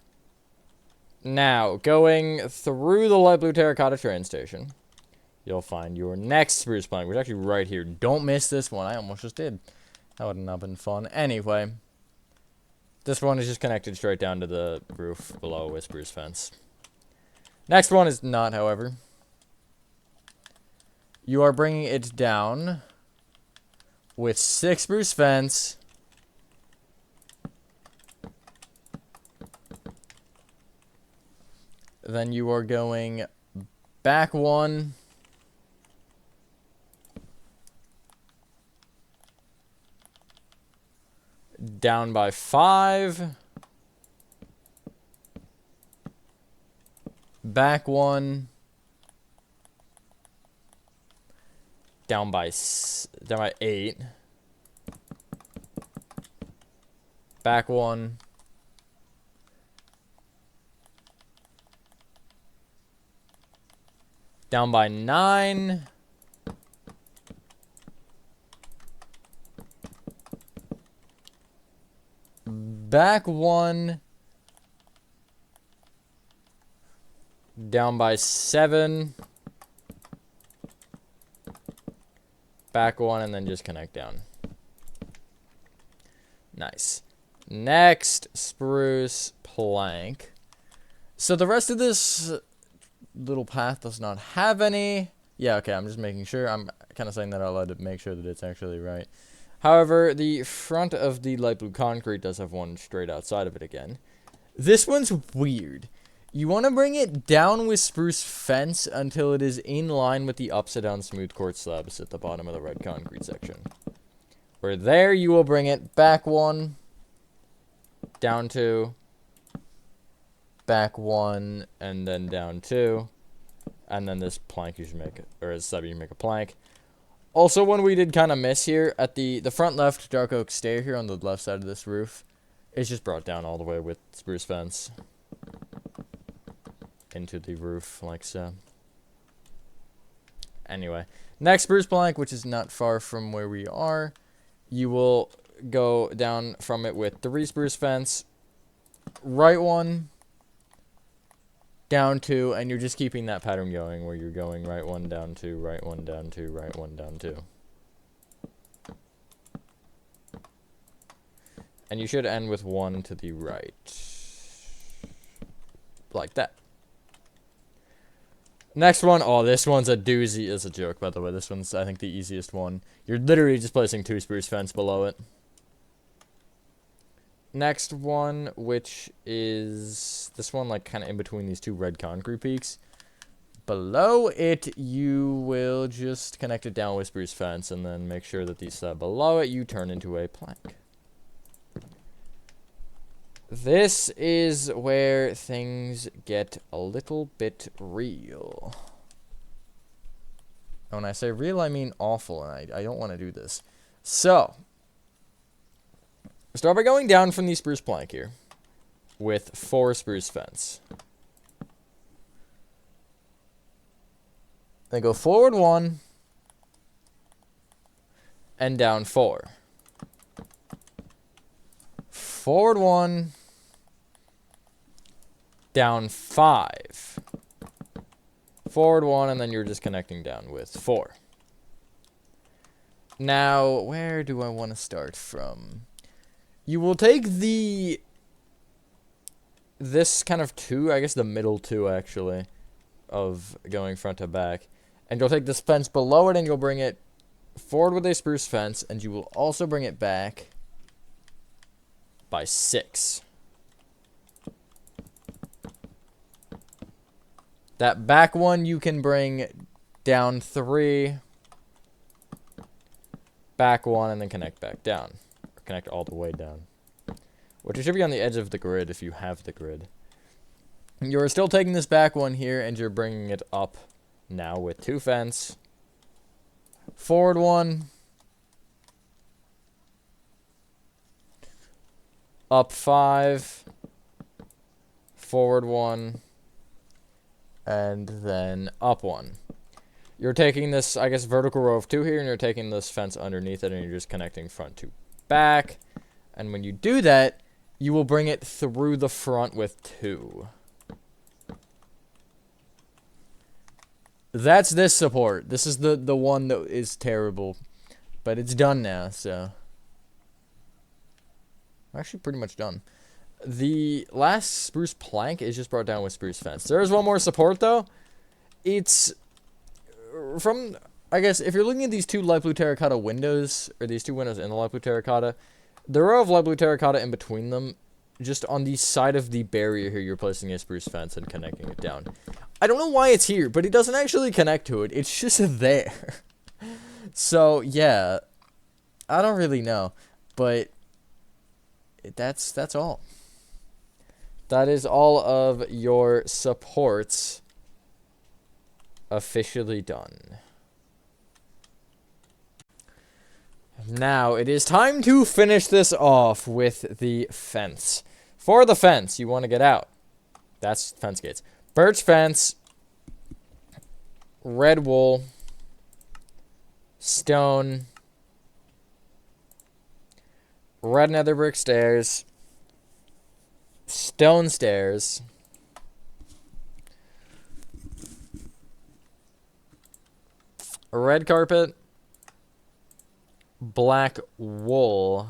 Now, going through the light blue terracotta train station, you'll find your next spruce plank, which is actually right here. Don't miss this one. I almost just did. That would not have been fun. Anyway, this one is just connected straight down to the roof below with spruce fence. Next one is not, however. You are bringing it down with 6 spruce fence. Then you are going back 1. Down by 5. Back 1. Down by 8. Back 1. Down by 9. Back 1. Down by 7. Back 1, and then just connect down. Nice. Next, spruce plank. So the rest of this little path does not have any. Yeah, okay, I'm just making sure. I'm kind of saying that out loud to make sure that it's actually right. However, the front of the light blue concrete does have one straight outside of it again. This one's weird. You want to bring it down with spruce fence until it is in line with the upside down smooth quartz slabs at the bottom of the red concrete section. Where there you will bring it back 1, down 2, back 1, and then down 2. And then this plank you should make, or as sub you make a plank. Also, one we did kind of miss here, at the front left dark oak stair here on the left side of this roof, it's just brought down all the way with spruce fence into the roof, like so. Anyway, next spruce plank, which is not far from where we are, you will go down from it with 3 spruce fence, right 1, down 2, and you're just keeping that pattern going where you're going right 1, down 2, right 1, down 2, right 1, down 2. And you should end with 1 to the right. Like that. Next one, oh, this one's a doozy. It's a joke, by the way. This one's, I think, the easiest one. You're literally just placing 2 spruce fence below it. Next one, which is this one, like, kind of in between these 2 red concrete peaks. Below it, you will just connect it down with spruce fence, and then make sure that these below it, you turn into a plank. This is where things get a little bit real. And when I say real, I mean awful, and I don't want to do this. So, start by going down from the spruce plank here with 4 spruce fence. Then go forward 1 and down 4. Forward 1, down 5. Forward 1, and then you're just connecting down with 4. Now, where do I want to start from? You will take this kind of 2, I guess the middle 2 actually, of going front to back. And you'll take this fence below it and you'll bring it forward with a spruce fence, and you will also bring it back by 6. That back one you can bring down 3, back 1, and then connect back down. Or connect all the way down. Which should be on the edge of the grid if you have the grid. You're still taking this back one here, and you're bringing it up now with 2 fence. Forward 1. Up 5. Forward 1. And then up 1. You're taking this, I guess, vertical row of 2 here, and you're taking this fence underneath it, and you're just connecting front to back. And when you do that, you will bring it through the front with 2. That's this support. This is the one that is terrible. But it's done now, so. Actually, pretty much done. The last spruce plank is just brought down with spruce fence. There is one more support, though. It's from, I guess, if you're looking at these 2 light blue terracotta windows, or these 2 windows in the light blue terracotta, the row of light blue terracotta in between them, just on the side of the barrier here, you're placing a spruce fence and connecting it down. I don't know why it's here, but it doesn't actually connect to it. It's just there. So, yeah. I don't really know. But that's all. That is all of your supports officially done. Now, it is time to finish this off with the fence. For the fence, you want to get out. That's fence gates. Birch fence, red wool, stone, red nether brick stairs, stone stairs, a red carpet, black wool,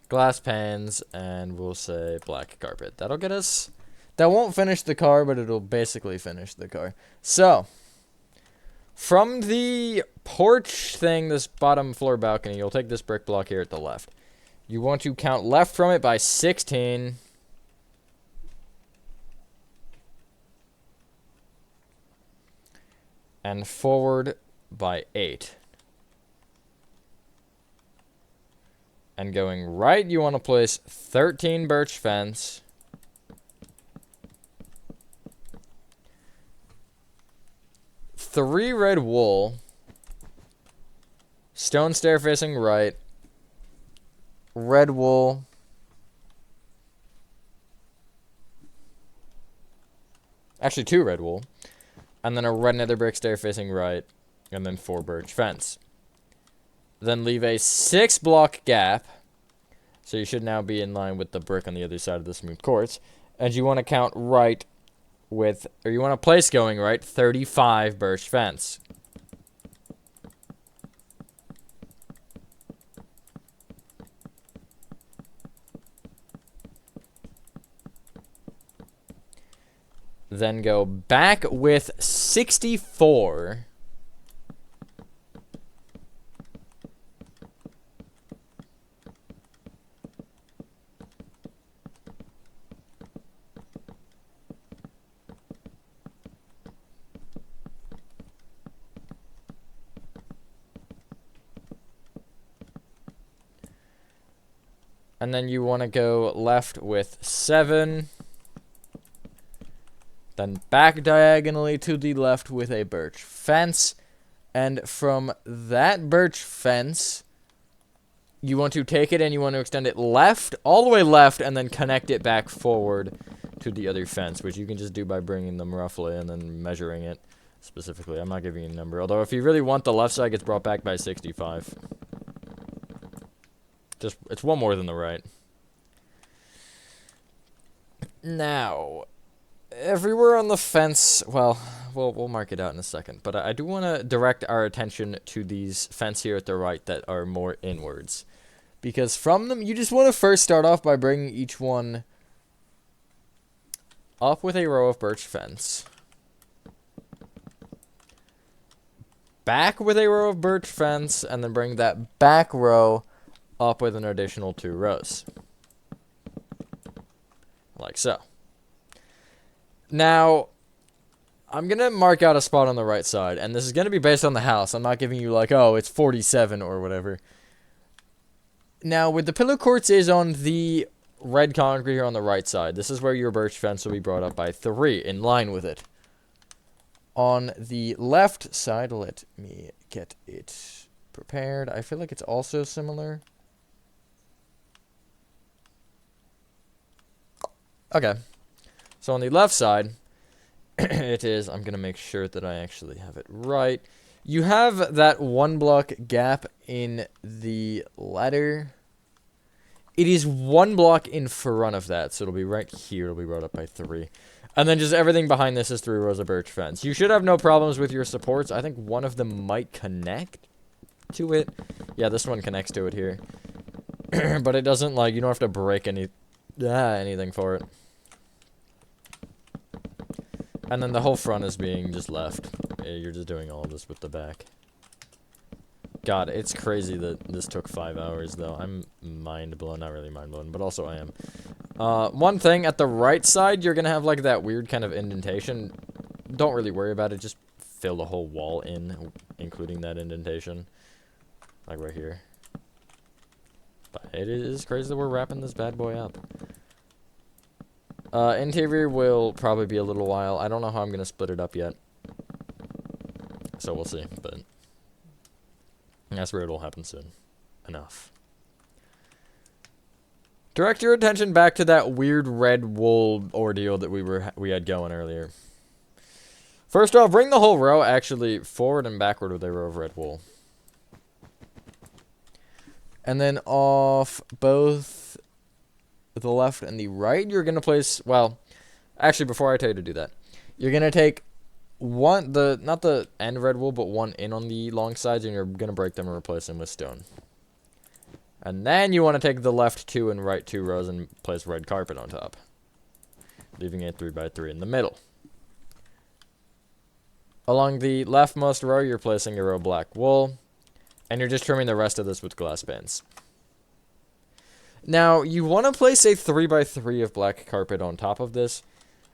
glass panes, and we'll say black carpet. That'll get us. That won't finish the car, but it'll basically finish the car. So, from the porch thing, this bottom floor balcony, you'll take this brick block here at the left. You want to count left from it by 16. And forward by 8. And going right, you want to place 13 birch fence. 3 red wool, stone stair facing right, red wool, actually 2 red wool, and then a red nether brick stair facing right, and then 4 birch fence. Then leave a 6 block gap, so you should now be in line with the brick on the other side of the smooth quartz, and you want to count right with, or you want to place going right, 35 birch fence. Then go back with 64. And then you want to go left with 7. Then back diagonally to the left with a birch fence. And from that birch fence, you want to take it and you want to extend it left, all the way left, and then connect it back forward to the other fence, which you can just do by bringing them roughly and then measuring it specifically. I'm not giving you a number. Although, if you really want, the left side gets brought back by 65. It's one more than the right. Now, everywhere on the fence, well, we'll mark it out in a second, but I do want to direct our attention to these fence here at the right that are more inwards. Because from them, you just want to first start off by bringing each one up with a row of birch fence. Back with a row of birch fence, and then bring that back row up with an additional 2 rows. Like so. Now, I'm going to mark out a spot on the right side, and this is going to be based on the house. I'm not giving you like, oh, it's 47 or whatever. Now, where the pillow courts is on the red concrete here on the right side, this is where your birch fence will be brought up by 3, in line with it. On the left side, let me get it prepared. I feel like it's also similar. Okay. So on the left side, it is, I'm going to make sure that I actually have it right. You have that 1 block gap in the ladder. It is 1 block in front of that, so it'll be right here. It'll be brought up by 3. And then just everything behind this is 3 rows of birch fence. You should have no problems with your supports. I think one of them might connect to it. Yeah, this one connects to it here. But it doesn't, like, you don't have to break anything for it. And then the whole front is being just left. You're just doing all of this with the back. God, it's crazy that this took 5 hours, though. I'm mind blown. Not really mind blown, but also I am. One thing, at the right side, you're going to have, like, that weird kind of indentation. Don't really worry about it. Just fill the whole wall in, including that indentation. Like right here. But it is crazy that we're wrapping this bad boy up. Interior will probably be a little while. I don't know how I'm going to split it up yet. So we'll see, but that's where it'll happen soon. Enough. Direct your attention back to that weird red wool ordeal that we had going earlier. First off, bring the whole row actually forward and backward with a row of red wool. And then off both the left and the right, you're going to place, well, actually before I tell you to do that, you're going to take not the end red wool, but one in on the long sides, and you're going to break them and replace them with stone. And then you want to take the left 2 and right 2 rows and place red carpet on top, leaving a 3x3 in the middle. Along the leftmost row, you're placing a row of black wool, and you're just trimming the rest of this with glass bands. Now, you want to place a 3x3 of black carpet on top of this.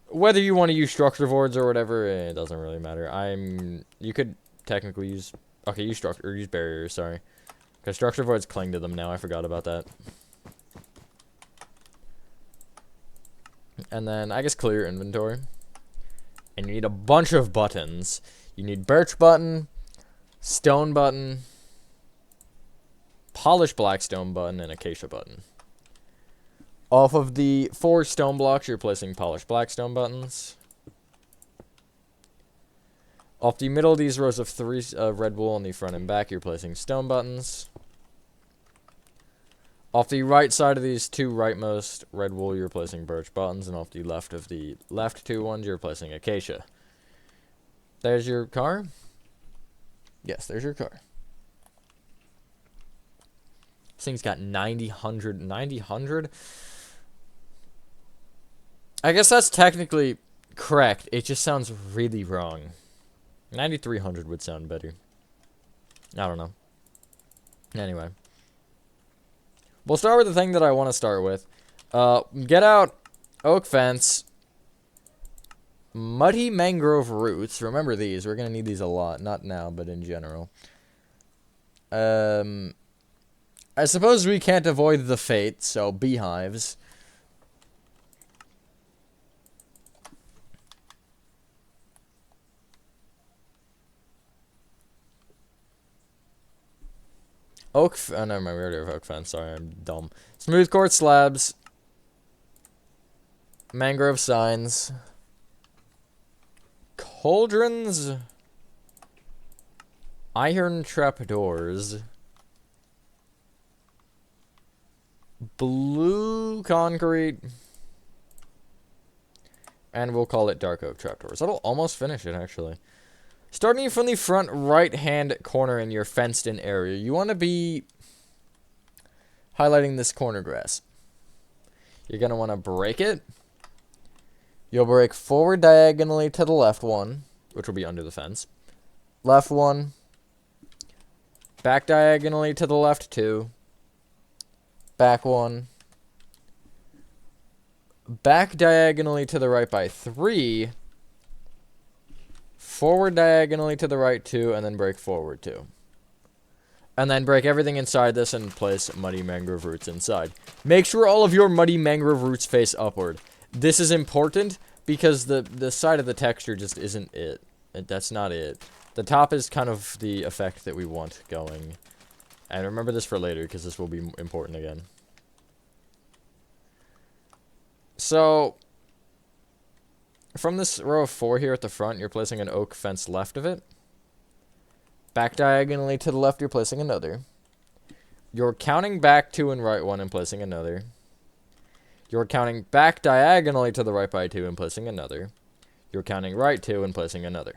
Whether you want to use structure boards or whatever, it doesn't really matter. You could technically use, okay, use barriers, sorry. Because structure boards cling to them now, I forgot about that. And then, I guess clear your inventory. And you need a bunch of buttons. You need birch button, stone button, polished black stone button, and acacia button. Off of the 4 stone blocks, you're placing polished black stone buttons. Off the middle of these rows of 3 red wool on the front and back, you're placing stone buttons. Off the right side of these 2 rightmost red wool, you're placing birch buttons. And off the left of the left 2 ones, you're placing acacia. There's your car. Yes, there's your car. This thing's got 90, I guess that's technically correct. It just sounds really wrong. 9300 would sound better. I don't know. Anyway. We'll start with the thing that I want to start with. Get out oak fence. Muddy mangrove roots. Remember these. We're going to need these a lot. Not now, but in general. I suppose we can't avoid the fate, so beehives. Oh, never mind, we already have oak fence. Sorry, I'm dumb. Smooth quartz slabs. Mangrove signs. Cauldrons. Iron trapdoors. Blue concrete. And we'll call it dark oak trapdoors. That'll almost finish it, actually. Starting from the front right-hand corner in your fenced-in area, you want to be highlighting this corner grass. You're going to want to break it. You'll break forward diagonally to the left one, which will be under the fence. Left one. Back diagonally to the left 2. Back 1. Back diagonally to the right by 3. Forward diagonally to the right 2, and then break forward 2. And then break everything inside this and place muddy mangrove roots inside. Make sure all of your muddy mangrove roots face upward. This is important because the side of the texture just isn't it. That's not it. The top is kind of the effect that we want going. And remember this for later, because this will be important again. So, from this row of 4 here at the front, you're placing an oak fence left of it. Back diagonally to the left, you're placing another. You're counting back 2 and right 1 and placing another. You're counting back diagonally to the right by 2 and placing another. You're counting right 2 and placing another.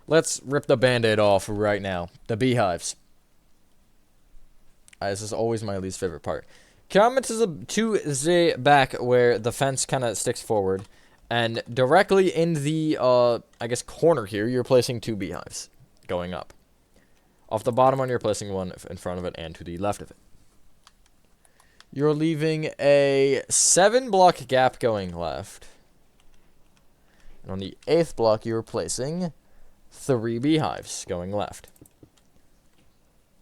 Let's rip the band-aid off right now. The beehives. This is always my least favorite part. Come to the back where the fence kind of sticks forward. And directly in the, I guess, corner here, you're placing 2 beehives going up. Off the bottom one, you're placing one in front of it and to the left of it. You're leaving a 7-block gap going left. And on the 8th block, you're placing 3 beehives going left.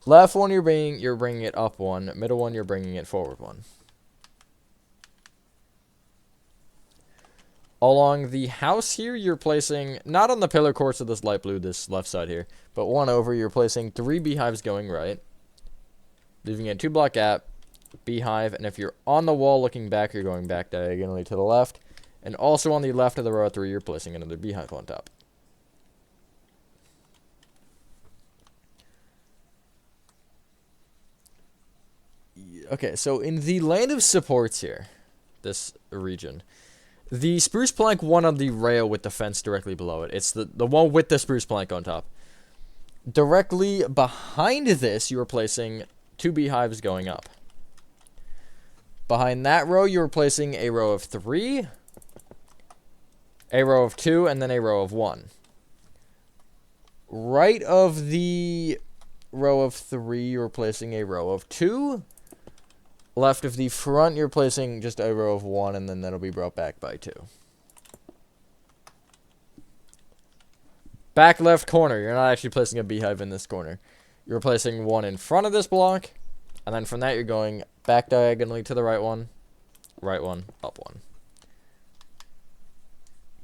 Left one, you're bringing it up 1. Middle one, you're bringing it forward 1. Along the house here, you're placing, not on the pillar course of this light blue, this left side here, but one over, you're placing 3 beehives going right. Leaving a 2-block gap, beehive, and if you're on the wall looking back, you're going back diagonally to the left. And also on the left of the row 3, you're placing another beehive on top. Okay, so in the land of supports here, this region, the spruce plank one on the rail with the fence directly below it. It's the one with the spruce plank on top. Directly behind this, you are placing 2 beehives going up. Behind that row, you're placing a row of 3, a row of 2, and then a row of 1. Right of the row of 3, you're placing a row of 2. Left of the front, you're placing just a row of 1, and then that'll be brought back by 2. Back left corner, you're not actually placing a beehive in this corner. You're placing 1 in front of this block, and then from that you're going back diagonally to the right 1, up 1.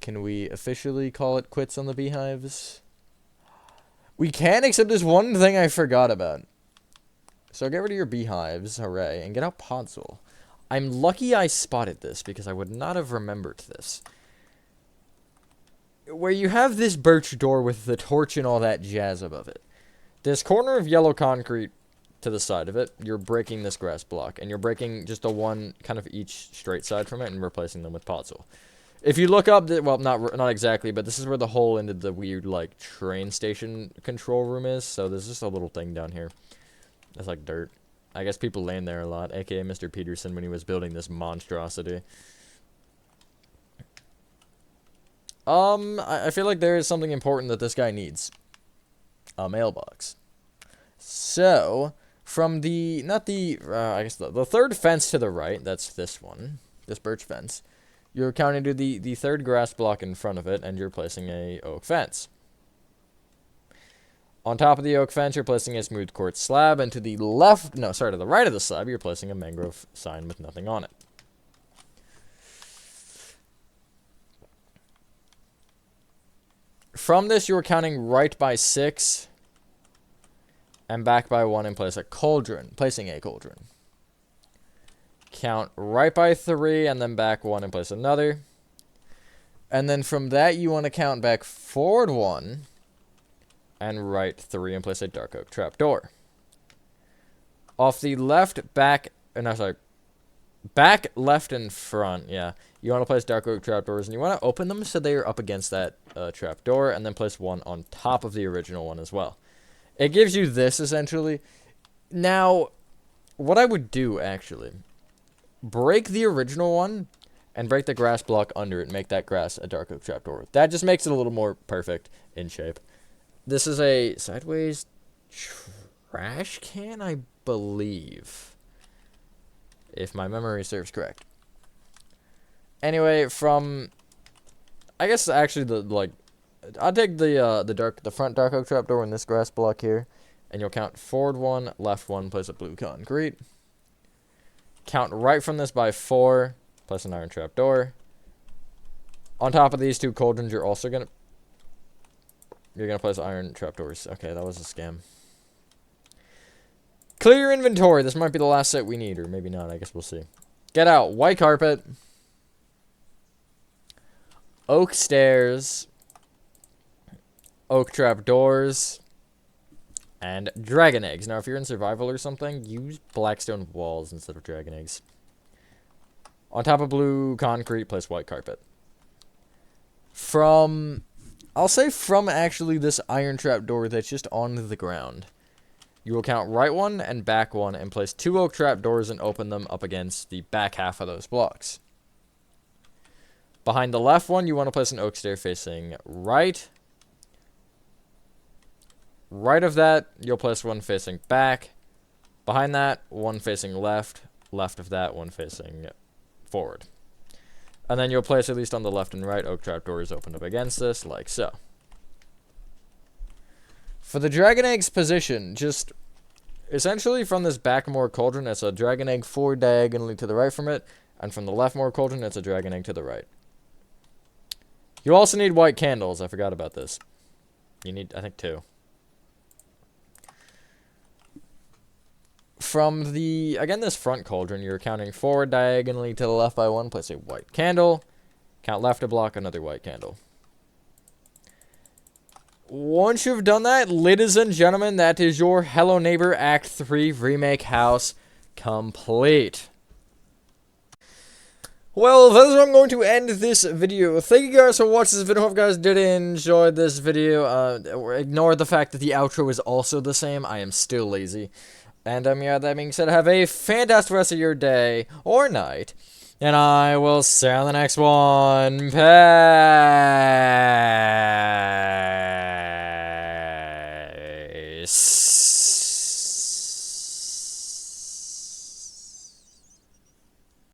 Can we officially call it quits on the beehives? We can, except there's one thing I forgot about. So get rid of your beehives, hooray, and get out Podzol. I'm lucky I spotted this, because I would not have remembered this. Where you have this birch door with the torch and all that jazz above it. This corner of yellow concrete to the side of it, you're breaking this grass block, and you're breaking just a 1 kind of each straight side from it and replacing them with Podzol. If you look up, well, not exactly, but this is where the hole into the weird, like, train station control room is, so there's just a little thing down here. It's like dirt. I guess people land there a lot, aka Mr. Peterson when he was building this monstrosity. I feel like there is something important that this guy needs. A mailbox. So, from the, I guess the 3rd fence to the right, that's this one, this birch fence, you're counting to the 3rd grass block in front of it, and you're placing a oak fence. On top of the oak fence, you're placing a smooth quartz slab, and to the left, no, sorry, to the right of the slab, you're placing a mangrove sign with nothing on it. From this, you're counting right by 6, and back by 1, and placing a cauldron. count right by 3, and then back 1 and place another. And then from that, you want to count back forward 1, and right 3, and place a dark oak trapdoor. Off the left, back, no, sorry, back, left, and front, yeah. You want to place dark oak trapdoors, and you want to open them so they are up against that trapdoor, and then place one on top of the original one as well. It gives you this, essentially. Now, what I would do, actually, break the original one, and break the grass block under it, and make that grass a dark oak trapdoor. That just makes it a little more perfect in shape. This is a sideways trash can, I believe, if my memory serves correct. Anyway, from, I guess actually I'll take the front dark oak trapdoor in this grass block here, and you'll count forward 1, left 1, place a blue concrete. Count right from this by 4, place an iron trapdoor. On top of these 2 cauldrons, you're gonna place iron trapdoors. Okay, that was a scam. Clear your inventory. This might be the last set we need, or maybe not. I guess we'll see. Get out. White carpet. Oak stairs. Oak trapdoors. And dragon eggs. Now, if you're in survival or something, use blackstone walls instead of dragon eggs. On top of blue concrete, place white carpet. I'll say from actually this iron trapdoor that's just on the ground. You will count right 1 and back 1 and place 2 oak trapdoors and open them up against the back half of those blocks. Behind the left one, you want to place an oak stair facing right. Right of that, you'll place 1 facing back. Behind that, 1 facing left. Left of that, 1 facing forward. And then you'll place, at least on the left and right, oak trapdoors opened up against this, like so. For the dragon egg's position, just essentially from this back more cauldron, it's a dragon egg 4 diagonally to the right from it, and from the left more cauldron, it's a dragon egg to the right. You also need white candles. I forgot about this. You need, I think, 2. From the, again, this front cauldron, you're counting forward diagonally to the left by 1, place a white candle. Count left a block, another white candle. Once you've done that, ladies and gentlemen, that is your Hello Neighbor Act 3 Remake house complete. Well, that is where I'm going to end this video. Thank you guys for watching this video. Hope you guys did enjoy this video. Ignore the fact that the outro is also the same. I am still lazy. And, yeah, that being said, have a fantastic rest of your day or night. And I will see you on the next one. Peace.